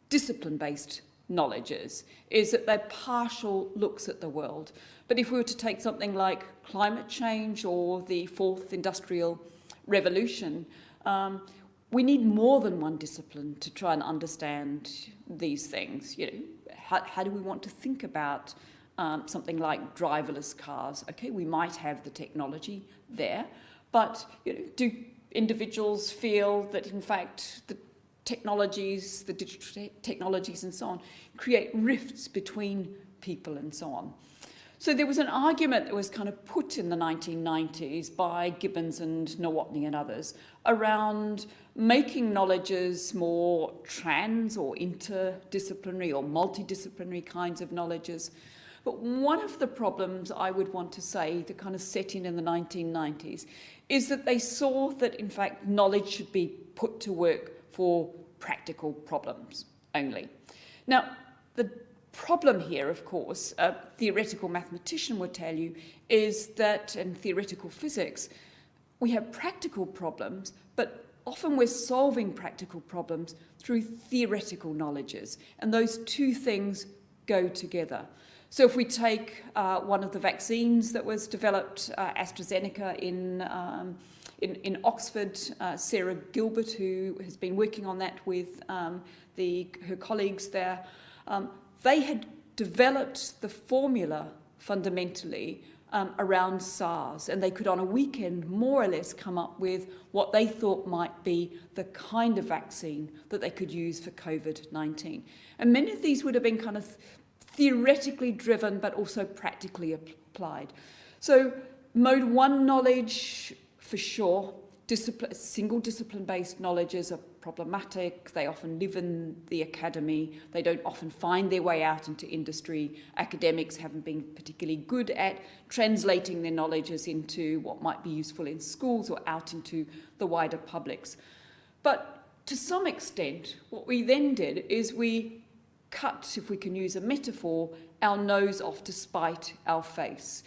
discipline-based knowledges is that they're partial looks at the world. But if we were to take something like climate change or the fourth industrial revolution, we need more than one discipline to try and understand these things. You know, how do we want to think about something like driverless cars? Okay, we might have the technology there, but you know, do individuals feel that in fact the technologies, the digital technologies and so on, create rifts between people and so on? So there was an argument that was kind of put in the 1990s by Gibbons and Nowotny and others around making knowledges more trans or interdisciplinary or multidisciplinary kinds of knowledges. But one of the problems I would want to say that kind of set in the 1990s is that they saw that in fact knowledge should be put to work for practical problems only. Now, the problem here, of course, a theoretical mathematician would tell you, is that in theoretical physics, we have practical problems, but often we're solving practical problems through theoretical knowledges, and those two things go together. So if we take one of the vaccines that was developed, AstraZeneca in Oxford, Sarah Gilbert, who has been working on that with her colleagues there, they had developed the formula fundamentally around SARS, and they could on a weekend more or less come up with what they thought might be the kind of vaccine that they could use for COVID-19. And many of these would have been kind of theoretically driven but also practically applied. So mode one knowledge, for sure, single discipline-based knowledges are problematic. They often live in the academy. They don't often find their way out into industry. Academics haven't been particularly good at translating their knowledges into what might be useful in schools or out into the wider publics. But to some extent, what we then did is we cut, if we can use a metaphor, our nose off to spite our face.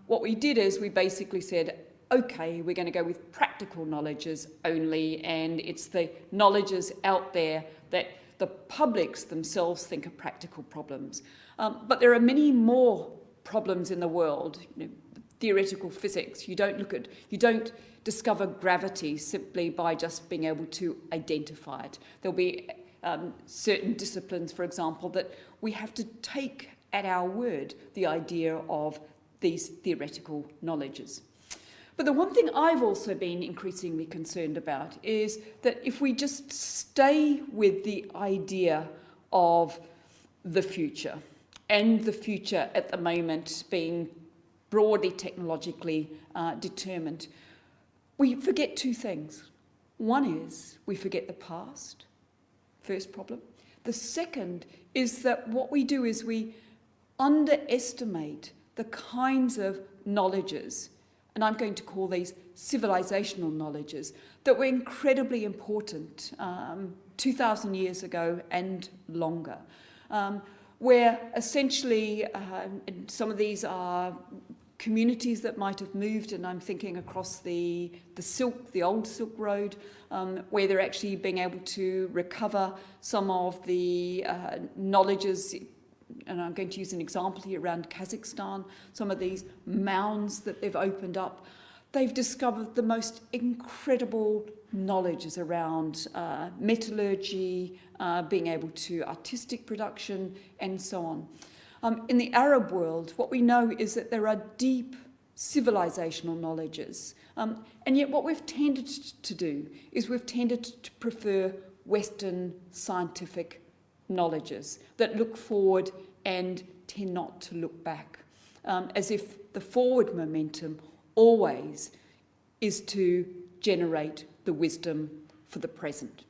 What we did is we basically said, okay, we're going to go with practical knowledges only, and it's the knowledges out there that the publics themselves think are practical problems. But there are many more problems in the world. You know, theoretical physics, you don't discover gravity simply by just being able to identify it. There'll be certain disciplines, for example, that we have to take at our word the idea of these theoretical knowledges. But the one thing I've also been increasingly concerned about is that if we just stay with the idea of the future, and the future at the moment being broadly technologically determined, we forget two things. One is we forget the past, first problem. The second is that what we do is we underestimate the kinds of knowledges, and I'm going to call these civilizational knowledges, that were incredibly important 2,000 years ago and longer, where essentially some of these are communities that might have moved, and I'm thinking across the old Silk Road, where they're actually being able to recover some of the knowledges. And I'm going to use an example here around Kazakhstan, some of these mounds that they've opened up. They've discovered the most incredible knowledges around metallurgy, being able to artistic production, and so on. In the Arab world, what we know is that there are deep civilizational knowledges. And yet what we've tended to do is we've tended to prefer Western scientific knowledges that look forward and tend not to look back, as if the forward momentum always is to generate the wisdom for the present.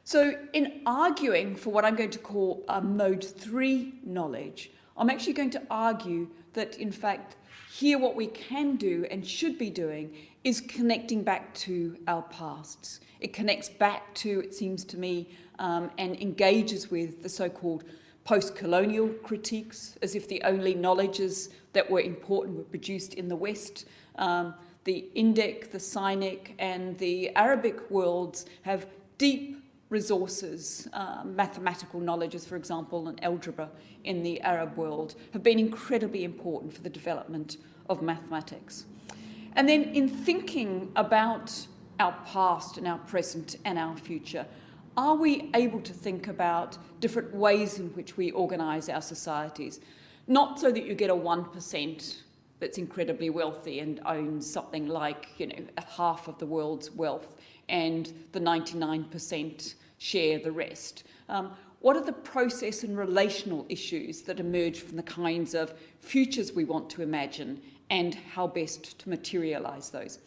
So in arguing for what I'm going to call mode 3 knowledge, I'm actually going to argue that, in fact, here what we can do and should be doing is connecting back to our pasts. It connects back to, it seems to me, and engages with the so-called post-colonial critiques, as if the only knowledges that were important were produced in the West. The Indic, the Sinic, and the Arabic worlds have deep resources, mathematical knowledges, for example, and algebra in the Arab world have been incredibly important for the development of mathematics. And then in thinking about our past and our present and our future, are we able to think about different ways in which we organise our societies? Not so that you get a 1% that's incredibly wealthy and owns something like, a half of the world's wealth, and the 99% share the rest. What are the process and relational issues that emerge from the kinds of futures we want to imagine, and how best to materialise those?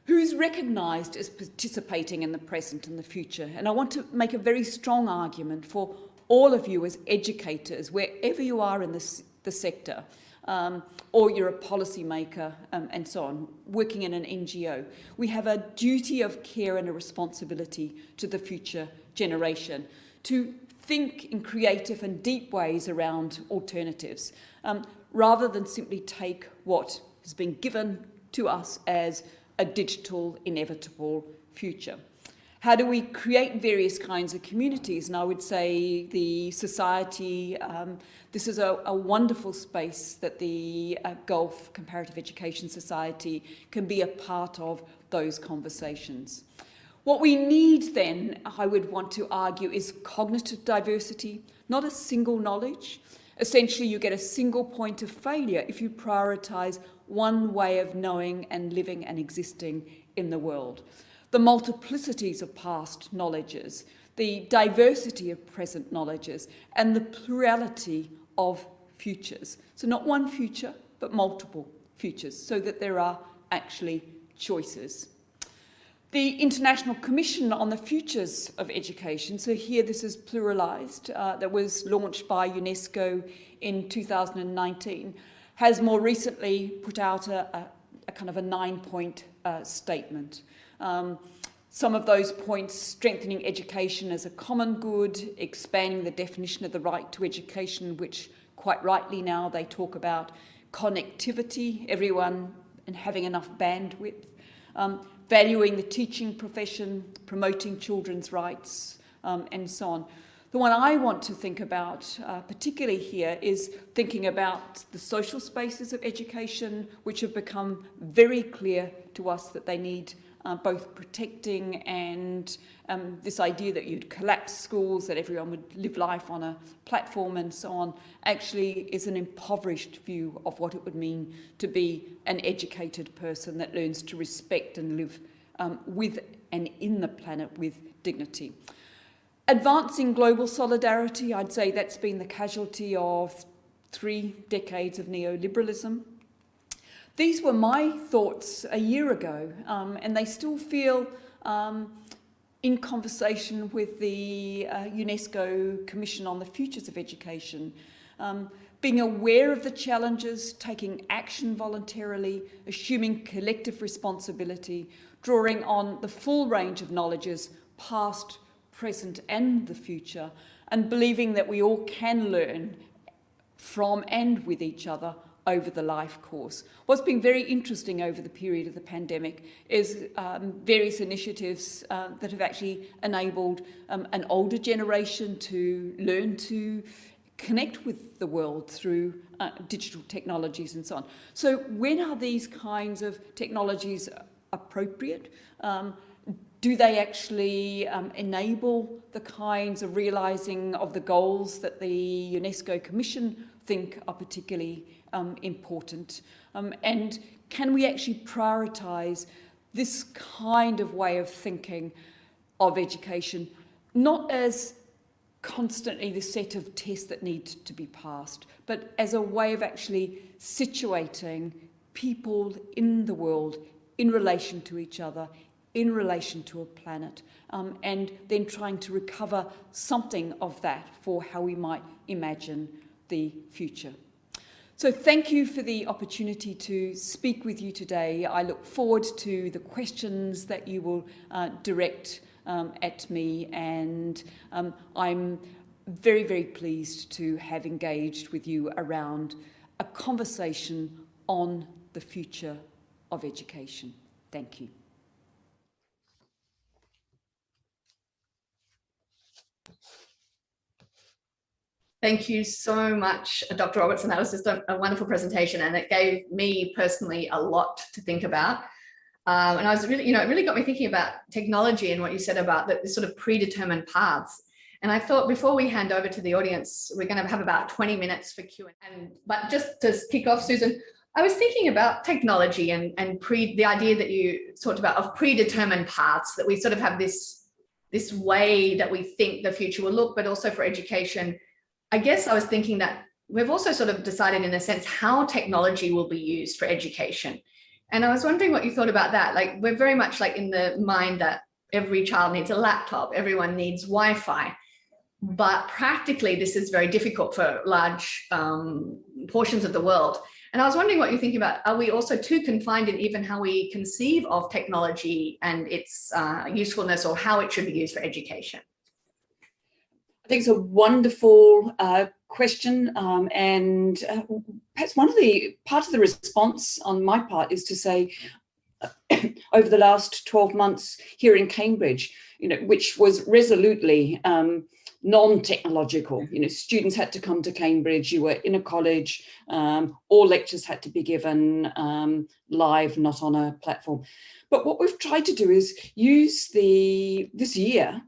Who's recognised as participating in the present and the future? And I want to make a very strong argument for all of you as educators, wherever you are in the sector, or you're a policymaker and so on, working in an NGO. We have a duty of care and a responsibility to the future generation to think in creative and deep ways around alternatives, rather than simply take what has been given to us as a digital, inevitable future. How do we create various kinds of communities? And I would say the society, this is a wonderful space that the Gulf Comparative Education Society can be a part of those conversations. What we need then, I would want to argue, is cognitive diversity, not a single knowledge. Essentially, you get a single point of failure if you prioritise one way of knowing and living and existing in the world. The multiplicities of past knowledges, the diversity of present knowledges, and the plurality of futures. So not one future, but multiple futures, so that there are actually choices. The International Commission on the Futures of Education, so here this is pluralised, that was launched by UNESCO in 2019, has more recently put out a kind of a 9-point statement. Some of those points: strengthening education as a common good, expanding the definition of the right to education, which quite rightly now they talk about connectivity, everyone and having enough bandwidth, valuing the teaching profession, promoting children's rights, and so on. The one I want to think about particularly here is thinking about the social spaces of education, which have become very clear to us that they need both protecting, and this idea that you'd collapse schools, that everyone would live life on a platform and so on, actually is an impoverished view of what it would mean to be an educated person that learns to respect and live with and in the planet with dignity. Advancing global solidarity, I'd say that's been the casualty of 3 decades of neoliberalism. These were my thoughts a year ago, and they still feel in conversation with the UNESCO Commission on the Futures of Education. Being aware of the challenges, taking action voluntarily, assuming collective responsibility, drawing on the full range of knowledges, past, present and the future, and believing that we all can learn from and with each other over the life course. What's been very interesting over the period of the pandemic is various initiatives that have actually enabled an older generation to learn to connect with the world through digital technologies and so on. So when are these kinds of technologies appropriate? Do they actually enable the kinds of realising of the goals that the UNESCO Commission think are particularly important? And can we actually prioritise this kind of way of thinking of education, not as constantly the set of tests that need to be passed, but as a way of actually situating people in the world in relation to each other, in relation to a planet, and then trying to recover something of that for how we might imagine the future. So thank you for the opportunity to speak with you today. I look forward to the questions that you will direct at me, and I'm very, very pleased to have engaged with you around a conversation on the future of education. Thank you. Thank you so much, Dr. Robertson. That was just a wonderful presentation, and it gave me personally a lot to think about. And I was really, it really got me thinking about technology and what you said about the sort of predetermined paths. And I thought before we hand over to the audience, we're going to have about 20 minutes for Q&A. But just to kick off, Susan, I was thinking about technology and the idea that you talked about of predetermined paths, that we sort of have this way that we think the future will look, but also for education. I guess I was thinking that we've also sort of decided in a sense how technology will be used for education. And I was wondering what you thought about that. Like, we're very much like in the mind that every child needs a laptop, everyone needs Wi-Fi, but practically this is very difficult for large portions of the world. And I was wondering what you think about, are we also too confined in even how we conceive of technology and its usefulness, or how it should be used for education? I think it's a wonderful question, and perhaps part of the response on my part is to say, over the last 12 months here in Cambridge, which was resolutely non-technological. Students had to come to Cambridge, you were in a college, all lectures had to be given live, not on a platform. But what we've tried to do is use this year,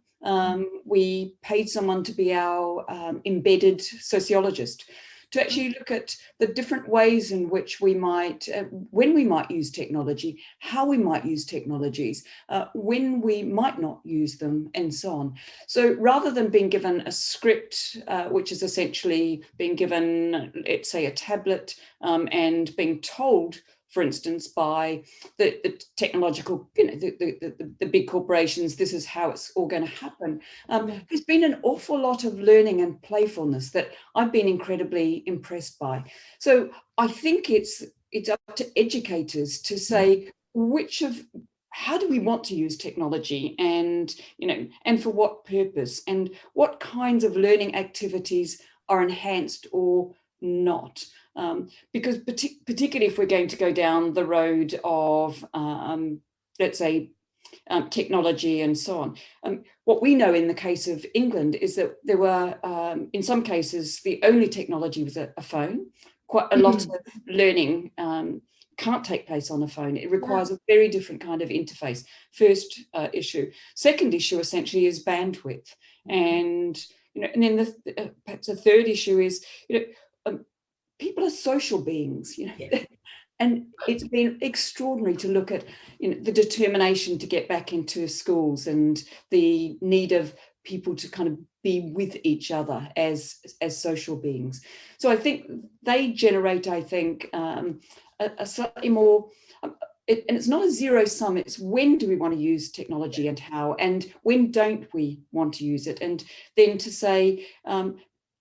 we paid someone to be our embedded sociologist to actually look at the different ways in which we might, when we might use technology, how we might use technologies, when we might not use them, and so on. So rather than being given a script, which is essentially being given, let's say, a tablet, and being told, for instance, by the technological, the big corporations, this is how it's all going to happen. There's been an awful lot of learning and playfulness that I've been incredibly impressed by. So I think it's up to educators to say how do we want to use technology, and and for what purpose, and what kinds of learning activities are enhanced or not. Because particularly if we're going to go down the road of, let's say, technology and so on. What we know in the case of England is that there were, in some cases, the only technology was a phone. Quite a lot of learning can't take place on a phone. It requires a very different kind of interface. First issue. Second issue essentially is bandwidth. And, and then perhaps a third issue is, people are social beings, and it's been extraordinary to look at, the determination to get back into schools and the need of people to kind of be with each other as social beings. So I think they generate, a slightly more, and it's not a zero sum, it's when do we want to use technology and how, and when don't we want to use it? And then to say,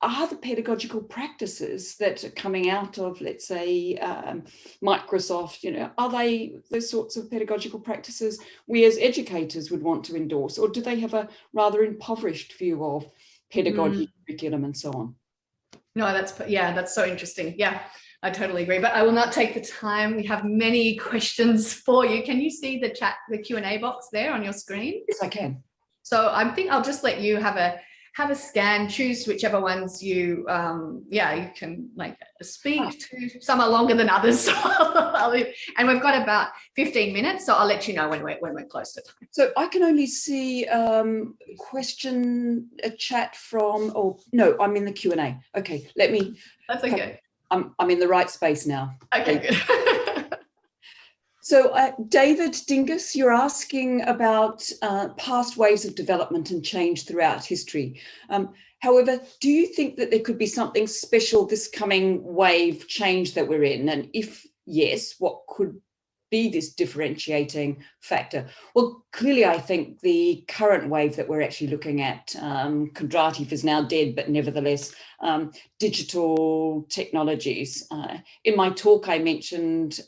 are the pedagogical practices that are coming out of, let's say, Microsoft, are they those sorts of pedagogical practices we as educators would want to endorse, or do they have a rather impoverished view of pedagogy, curriculum, and so on? No, that's so interesting. Yeah, I totally agree. But I will not take the time. We have many questions for you. Can you see the Q&A box there on your screen? Yes, I can. So I think I'll just let you have a scan, choose whichever ones you you can speak to. Some are longer than others, and we've got about 15 minutes, so I'll let you know when we're close to time. So I can only see a chat from, no, I'm in the Q&A. Okay, let me. That's okay. I'm in the right space now. Okay, good. So David Dingus, you're asking about past waves of development and change throughout history. However, do you think that there could be something special this coming wave change that we're in? And if yes, what could be this differentiating factor? Well, clearly, I think the current wave that we're actually looking at, Comparative is now dead, but nevertheless, digital technologies. In my talk, I mentioned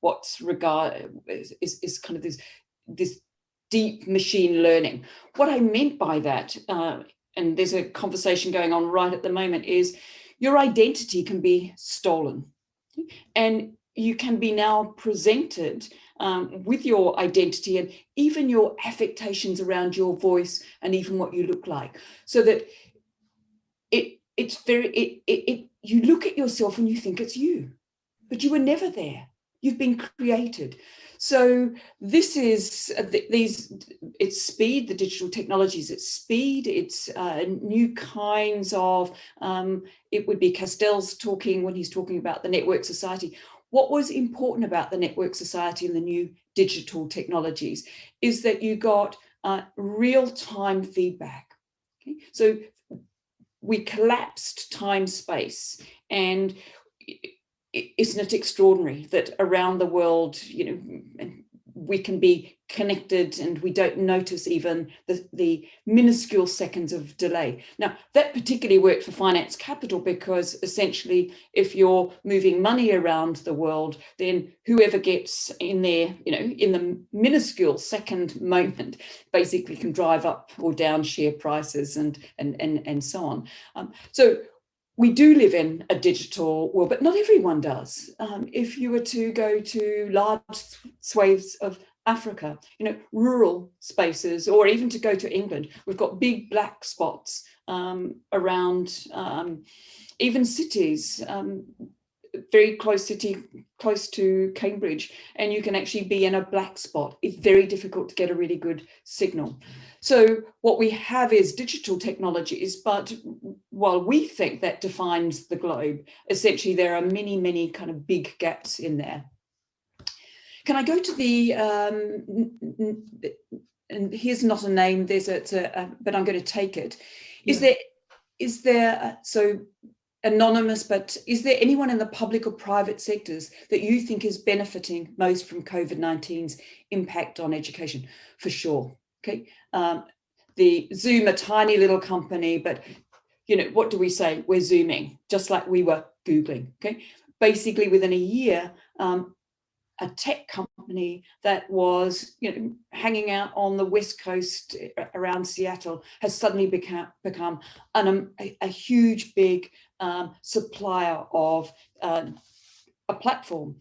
what's regarded is kind of this deep machine learning. What I meant by that, and there's a conversation going on right at the moment, is your identity can be stolen. And you can be now presented with your identity and even your affectations around your voice and even what you look like, so that you look at yourself and you think it's you, but you were never there. You've been created. So this is it's speed, the digital technologies, it's speed, it's new kinds of, it would be Castell's talking when he's talking about the network society. What was important about the network society and the new digital technologies is that you got real-time feedback. Okay? So we collapsed time-space, and isn't it extraordinary that around the world, we can be connected and we don't notice even the minuscule seconds of delay. Now, that particularly worked for finance capital, because essentially if you're moving money around the world, then whoever gets in there, in the minuscule second moment, basically can drive up or down share prices and so on. So we do live in a digital world, but not everyone does. If you were to go to large swathes of Africa, rural spaces, or even to go to England, we've got big black spots around even cities, very close to Cambridge, and you can actually be in a black spot. It's very difficult to get a really good signal. So what we have is digital technologies, but while we think that defines the globe, essentially there are many, many kind of big gaps in there. Can I go to the, and here's not a name, but I'm going to take it. Yeah. Is there, so anonymous, but is there anyone in the public or private sectors that you think is benefiting most from COVID-19's impact on education? For sure. Okay. The Zoom, a tiny little company, but what do we say? We're Zooming, just like we were Googling. Okay. Basically, within a year, a tech company that was, hanging out on the West Coast around Seattle has suddenly become a huge, big supplier of a platform.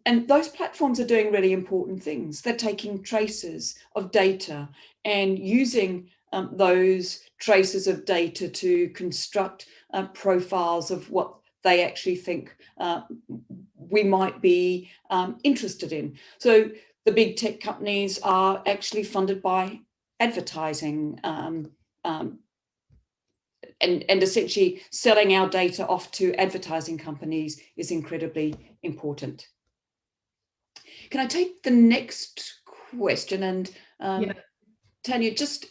And those platforms are doing really important things. They're taking traces of data and using those traces of data to construct profiles of what they actually think we might be interested in. So the big tech companies are actually funded by advertising and essentially selling our data off to advertising companies is incredibly important. Can I take the next question? And yeah. Tanya, just,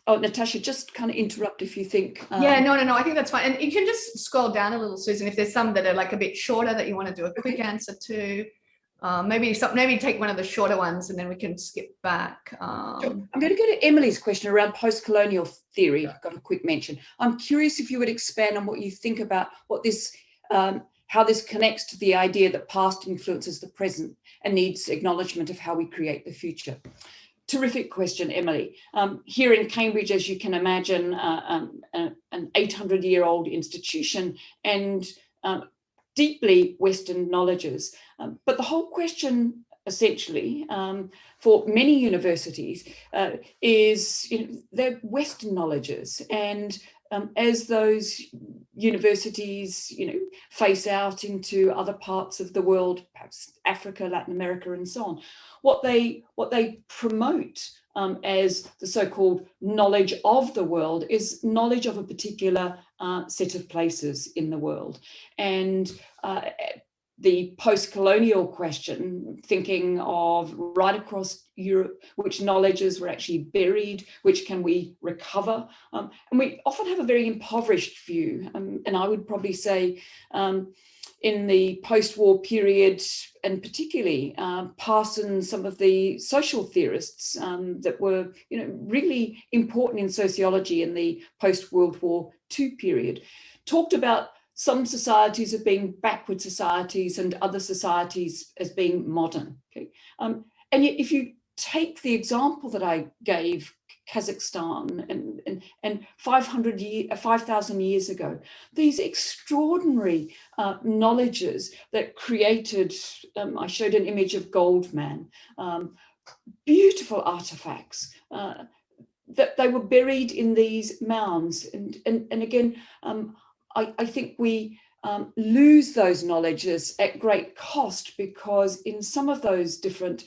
Natasha, just kind of interrupt if you think. Yeah, no, I think that's fine. And you can just scroll down a little, Susan, if there's some that are like a bit shorter that you want to do a quick answer to. Maybe take one of the shorter ones and then we can skip back. Sure. I'm going to go to Emily's question around post-colonial theory. I've got a quick mention. I'm curious if you would expand on what you think about what this, how this connects to the idea that past influences the present and needs acknowledgement of how we create the future. Terrific question, Emily. Here in Cambridge, as you can imagine, an 800-year-old institution and deeply Western knowledges. But the whole question, essentially, for many universities is, they're Western knowledges. And as those universities, face out into other parts of the world, perhaps Africa, Latin America, and so on, what they promote as the so-called knowledge of the world is knowledge of a particular set of places in the world. And the post-colonial question, thinking of right across Europe, which knowledges were actually buried, which can we recover? And we often have a very impoverished view. And I would probably say in the post-war period, and particularly Parsons, some of the social theorists that were really important in sociology in the post-World War II period, talked about some societies as being backward societies and other societies as being modern. Okay? And yet if you take the example that I gave, Kazakhstan and 5,000 years ago, these extraordinary knowledges that created, I showed an image of Goldman, beautiful artifacts, that they were buried in these mounds. And again, I think we lose those knowledges at great cost, because in some of those different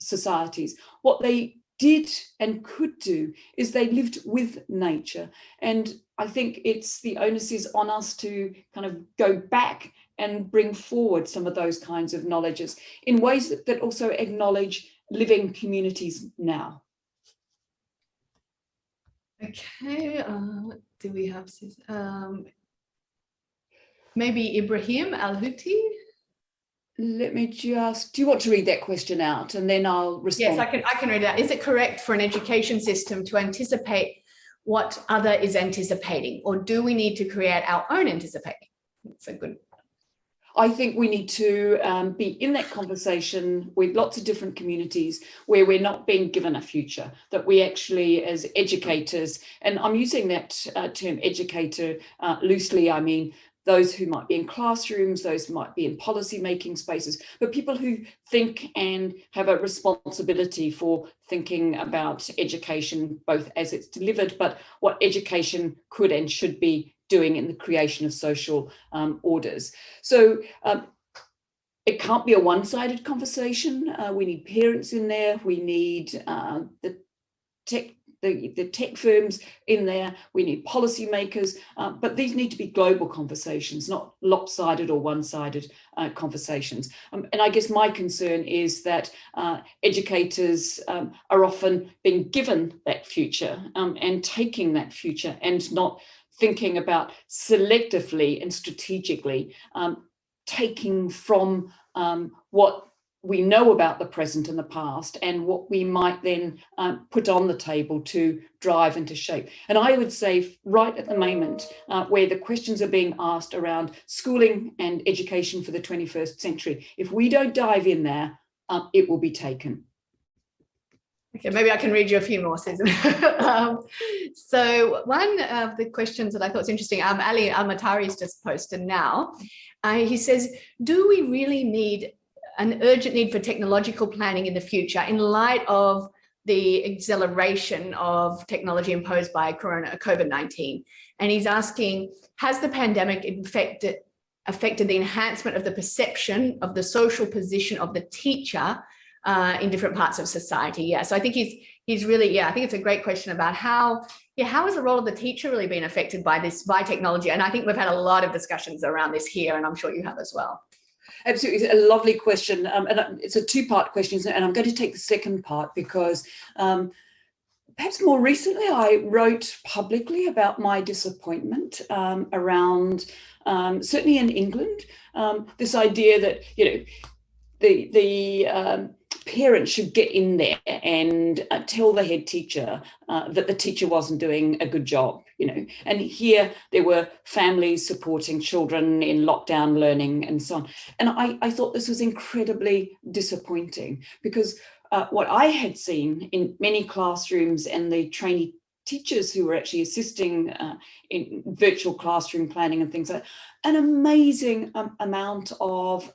societies, what they did and could do is they lived with nature. And I think the onus is on us to kind of go back and bring forward some of those kinds of knowledges in ways that also acknowledge living communities now. Okay, what do we have? Maybe Ibrahim Al-Houthi? Let me just, do you want to read that question out and then I'll respond? Yes, I can read that. Is it correct for an education system to anticipate what other is anticipating, or do we need to create our own anticipating? It's a good. I think we need to be in that conversation with lots of different communities where we're not being given a future, that we actually, as educators, and I'm using that term educator loosely, I mean those who might be in classrooms, those who might be in policy-making spaces, but people who think and have a responsibility for thinking about education, both as it's delivered, but what education could and should be doing in the creation of social orders. So it can't be a one-sided conversation. We need parents in there. We need the tech firms in there. We need policymakers, but these need to be global conversations, not lopsided or one-sided conversations. And I guess my concern is that educators are often being given that future and taking that future and not thinking about selectively and strategically taking from what we know about the present and the past and what we might then put on the table to drive and to shape. And I would say right at the moment where the questions are being asked around schooling and education for the 21st century, if we don't dive in there, it will be taken. Okay, maybe I can read you a few more, Susan. So one of the questions that I thought was interesting, Ali Al-Matari's just posted now. He says, do we really need an urgent need for technological planning in the future in light of the acceleration of technology imposed by COVID-19? And he's asking, has the pandemic affected the enhancement of the perception of the social position of the teacher in different parts of society? Yeah, so I think he's really, I think it's a great question about how has the role of the teacher really been affected by technology? And I think we've had a lot of discussions around this here, and I'm sure you have as well. Absolutely, a lovely question, and it's a two-part question, and I'm going to take the second part because perhaps more recently I wrote publicly about my disappointment around, certainly in England, this idea that, the parents should get in there and tell the head teacher that the teacher wasn't doing a good job, and here there were families supporting children in lockdown learning and so on. And I thought this was incredibly disappointing because what I had seen in many classrooms and the trainee teachers who were actually assisting in virtual classroom planning and things like that, an amazing amount of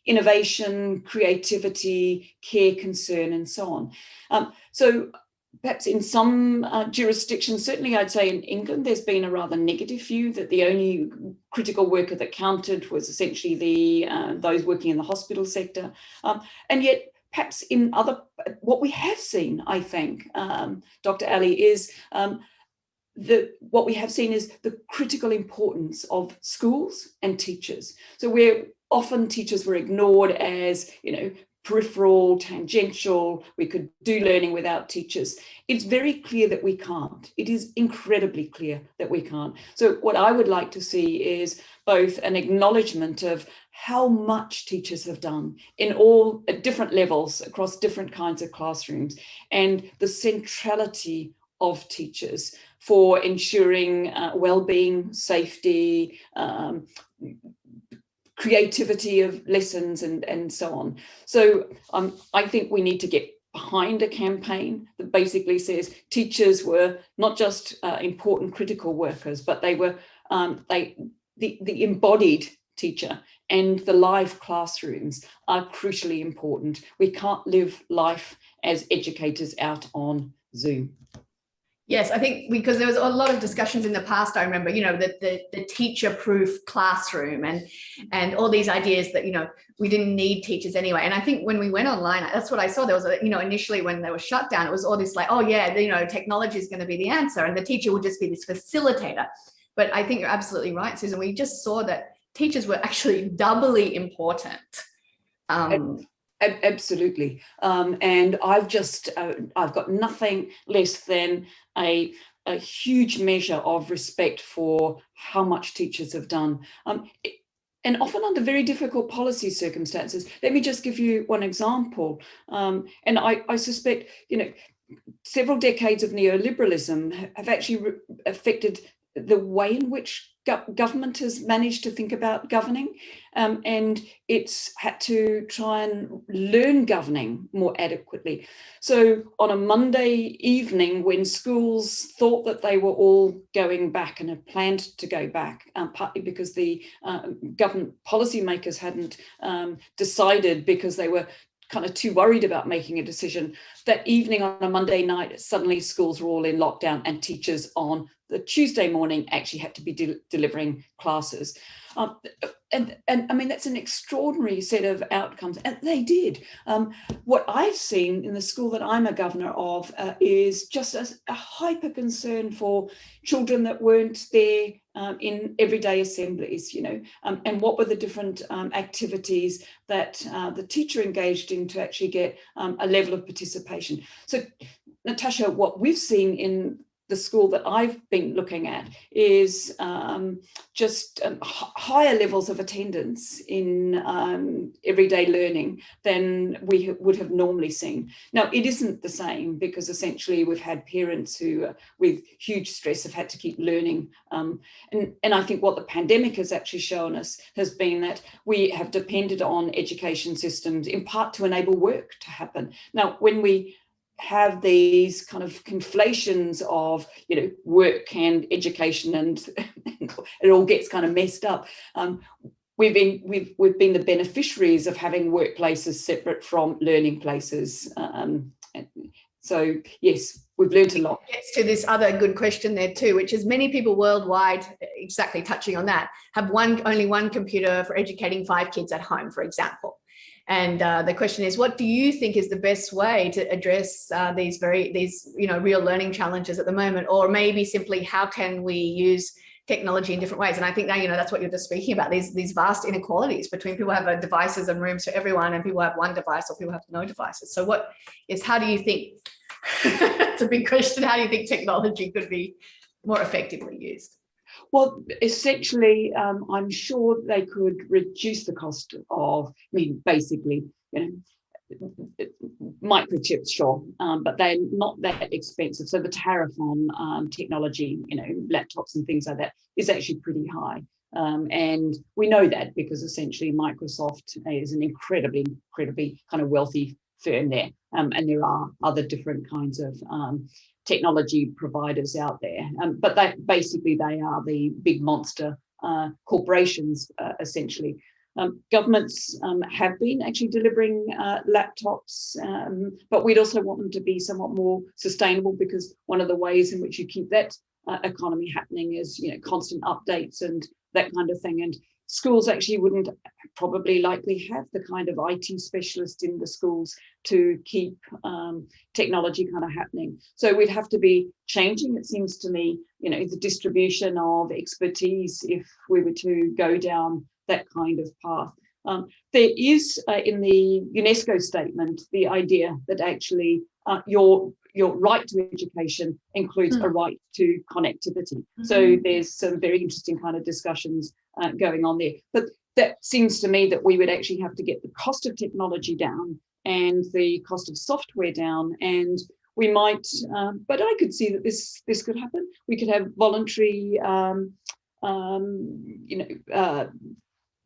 innovation, creativity, care, concern, and so on. So perhaps in some jurisdictions, certainly I'd say in England, there's been a rather negative view that the only critical worker that counted was essentially those working in the hospital sector. And yet, perhaps in what we have seen, I think, Dr. Ali, is what we have seen is the critical importance of schools and teachers. So where often teachers were ignored as, peripheral, tangential, we could do learning without teachers. It's very clear that we can't. It is incredibly clear that we can't. So what I would like to see is both an acknowledgement of how much teachers have done in all at different levels across different kinds of classrooms, and the centrality of teachers for ensuring well-being, safety, creativity of lessons and so on. So I think we need to get behind a campaign that basically says teachers were not just important critical workers, but they were the embodied teacher, and the live classrooms are crucially important. We can't live life as educators out on Zoom. Yes, I think because there was a lot of discussions in the past, I remember, the teacher-proof classroom and all these ideas that, we didn't need teachers anyway. And I think when we went online, that's what I saw. There was, initially when they were shut down, it was all this like, oh yeah, technology is going to be the answer and the teacher will just be this facilitator. But I think you're absolutely right, Susan. We just saw that teachers were actually doubly important. Absolutely. And I've got nothing less than a huge measure of respect for how much teachers have done. And often under very difficult policy circumstances. Let me just give you one example. And I suspect, several decades of neoliberalism have actually affected the way in which government has managed to think about governing, and it's had to try and learn governing more adequately. So on a Monday evening, when schools thought that they were all going back and had planned to go back, partly because the government policymakers hadn't decided because they were kind of too worried about making a decision, that evening on a Monday night, suddenly schools were all in lockdown and teachers on the Tuesday morning actually had to be delivering classes. And I mean, that's an extraordinary set of outcomes, and they did. What I've seen in the school that I'm a governor of is just a hyper concern for children that weren't there in everyday assemblies, and what were the different activities that the teacher engaged in to actually get a level of participation. So, Natasha, what we've seen in the school that I've been looking at is just higher levels of attendance in everyday learning than we would have normally seen. Now, it isn't the same because essentially we've had parents who, with huge stress, have had to keep learning. And I think what the pandemic has actually shown us has been that we have depended on education systems in part to enable work to happen. Now, when we have these kind of conflations of work and education, and it all gets kind of messed up. We've been the beneficiaries of having workplaces separate from learning places. So yes, we've learned a lot. It gets to this other good question there too, which is many people worldwide, exactly touching on that, have only one computer for educating 5 kids at home, for example. And the question is, what do you think is the best way to address these real learning challenges at the moment? Or maybe simply, how can we use technology in different ways? And I think that, that's what you're just speaking about, these vast inequalities between people who have devices and rooms for everyone and people who have one device or people who have no devices. So how do you think, it's a big question, how do you think technology could be more effectively used? Well, essentially, I'm sure they could reduce the cost of, basically, microchips, sure, but they're not that expensive. So the tariff on technology, laptops and things like that is actually pretty high. And we know that because essentially Microsoft is an incredibly kind of wealthy firm there. And there are other different kinds of technology providers out there, but they are the big monster corporations, essentially. Governments have been actually delivering laptops, but we'd also want them to be somewhat more sustainable, because one of the ways in which you keep that economy happening is constant updates and that kind of thing. And schools actually wouldn't probably likely have the kind of IT specialist in the schools to keep technology kind of happening. So we'd have to be changing, it seems to me, the distribution of expertise if we were to go down that kind of path. There is in the UNESCO statement the idea that actually your right to education includes a right to connectivity. So there's some very interesting kind of discussions going on there. But that seems to me that we would actually have to get the cost of technology down and the cost of software down, and we might, but I could see that this could happen. We could have voluntary,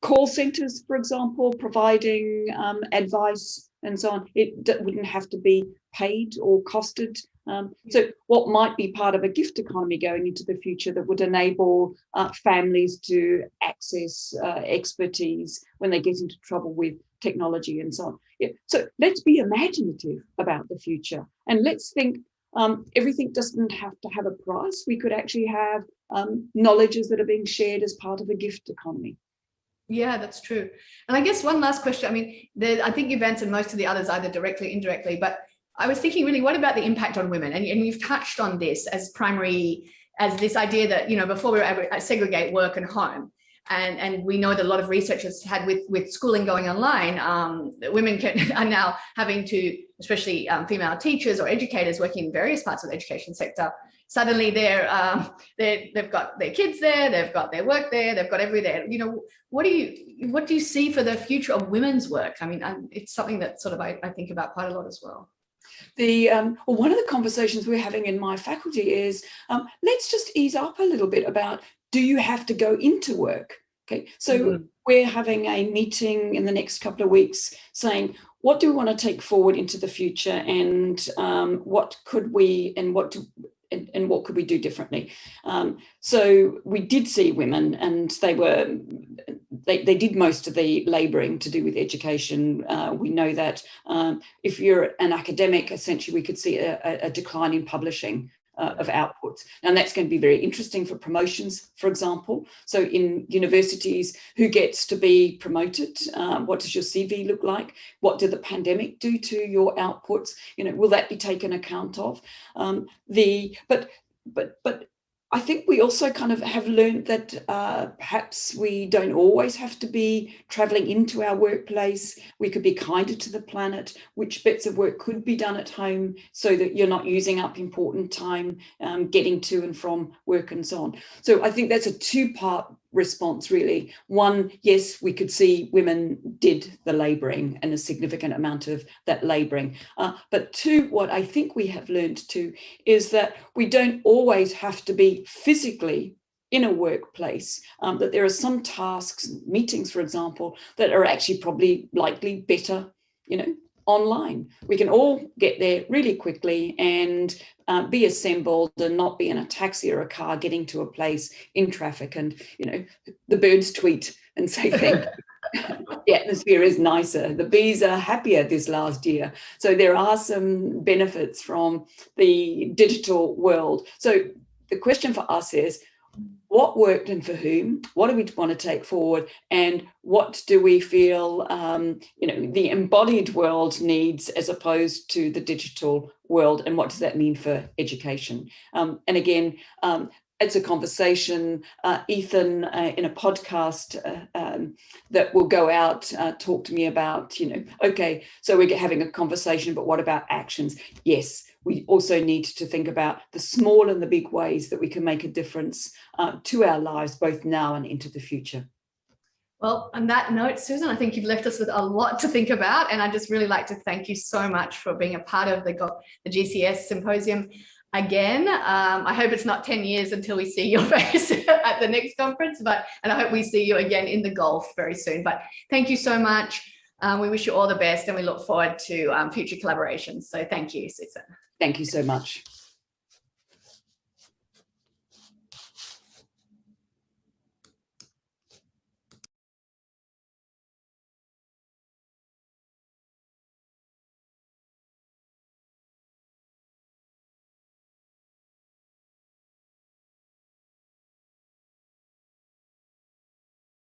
call centres, for example, providing advice and so on. It wouldn't have to be paid or costed. So what might be part of a gift economy going into the future that would enable families to access expertise when they get into trouble with technology and so on. Yeah. So let's be imaginative about the future, and let's think everything doesn't have to have a price. We could actually have knowledges that are being shared as part of a gift economy. Yeah, that's true. And I guess one last question. I mean, I think you've answered most of the others either directly or indirectly, but I was thinking really, what about the impact on women? And you've touched on this as this idea that, before we were able to segregate work and home. And we know that a lot of research has had with schooling going online, women are now having to, especially female teachers or educators working in various parts of the education sector, suddenly they've got their kids there, they've got their work there, they've got everything there. What do you see for the future of women's work? I mean, it's something that sort of I think about quite a lot as well. One of the conversations we're having in my faculty is let's just ease up a little bit about, do you have to go into work? Okay, so we're having a meeting in the next couple of weeks saying, what do we want to take forward into the future, and what could we and what could we do differently? So we did see women, and they did most of the labouring to do with education. We know that if you're an academic, essentially we could see a decline in publishing of outputs. And that's going to be very interesting for promotions, for example. So in universities, who gets to be promoted? What does your CV look like? What did the pandemic do to your outputs? Will that be taken account of? But I think we also kind of have learned that perhaps we don't always have to be travelling into our workplace. We could be kinder to the planet. Which bits of work could be done at home so that you're not using up important time getting to and from work and so on. So I think that's a two-part response, really. One, yes, we could see women did the labouring and a significant amount of that labouring. But two, what I think we have learned too is that we don't always have to be physically in a workplace, that there are some tasks, meetings, for example, that are actually probably likely better, online. We can all get there really quickly and be assembled and not be in a taxi or a car getting to a place in traffic, and the birds tweet and say thank you. The atmosphere is nicer. The bees are happier this last year. So there are some benefits from the digital world. So the question for us is, what worked and for whom? What do we want to take forward? And what do we feel, the embodied world needs as opposed to the digital world? And what does that mean for education? And again, it's a conversation. Ethan, in a podcast that will go out, talk to me about, okay, so we're having a conversation, but what about actions? Yes, we also need to think about the small and the big ways that we can make a difference to our lives, both now and into the future. Well, on that note, Susan, I think you've left us with a lot to think about, and I'd just really like to thank you so much for being a part of the GCES symposium. Again, I hope it's not 10 years until we see your face at the next conference, and I hope we see you again in the Gulf very soon. But thank you so much. We wish you all the best, and we look forward to future collaborations. So thank you, Susan. Thank you so much.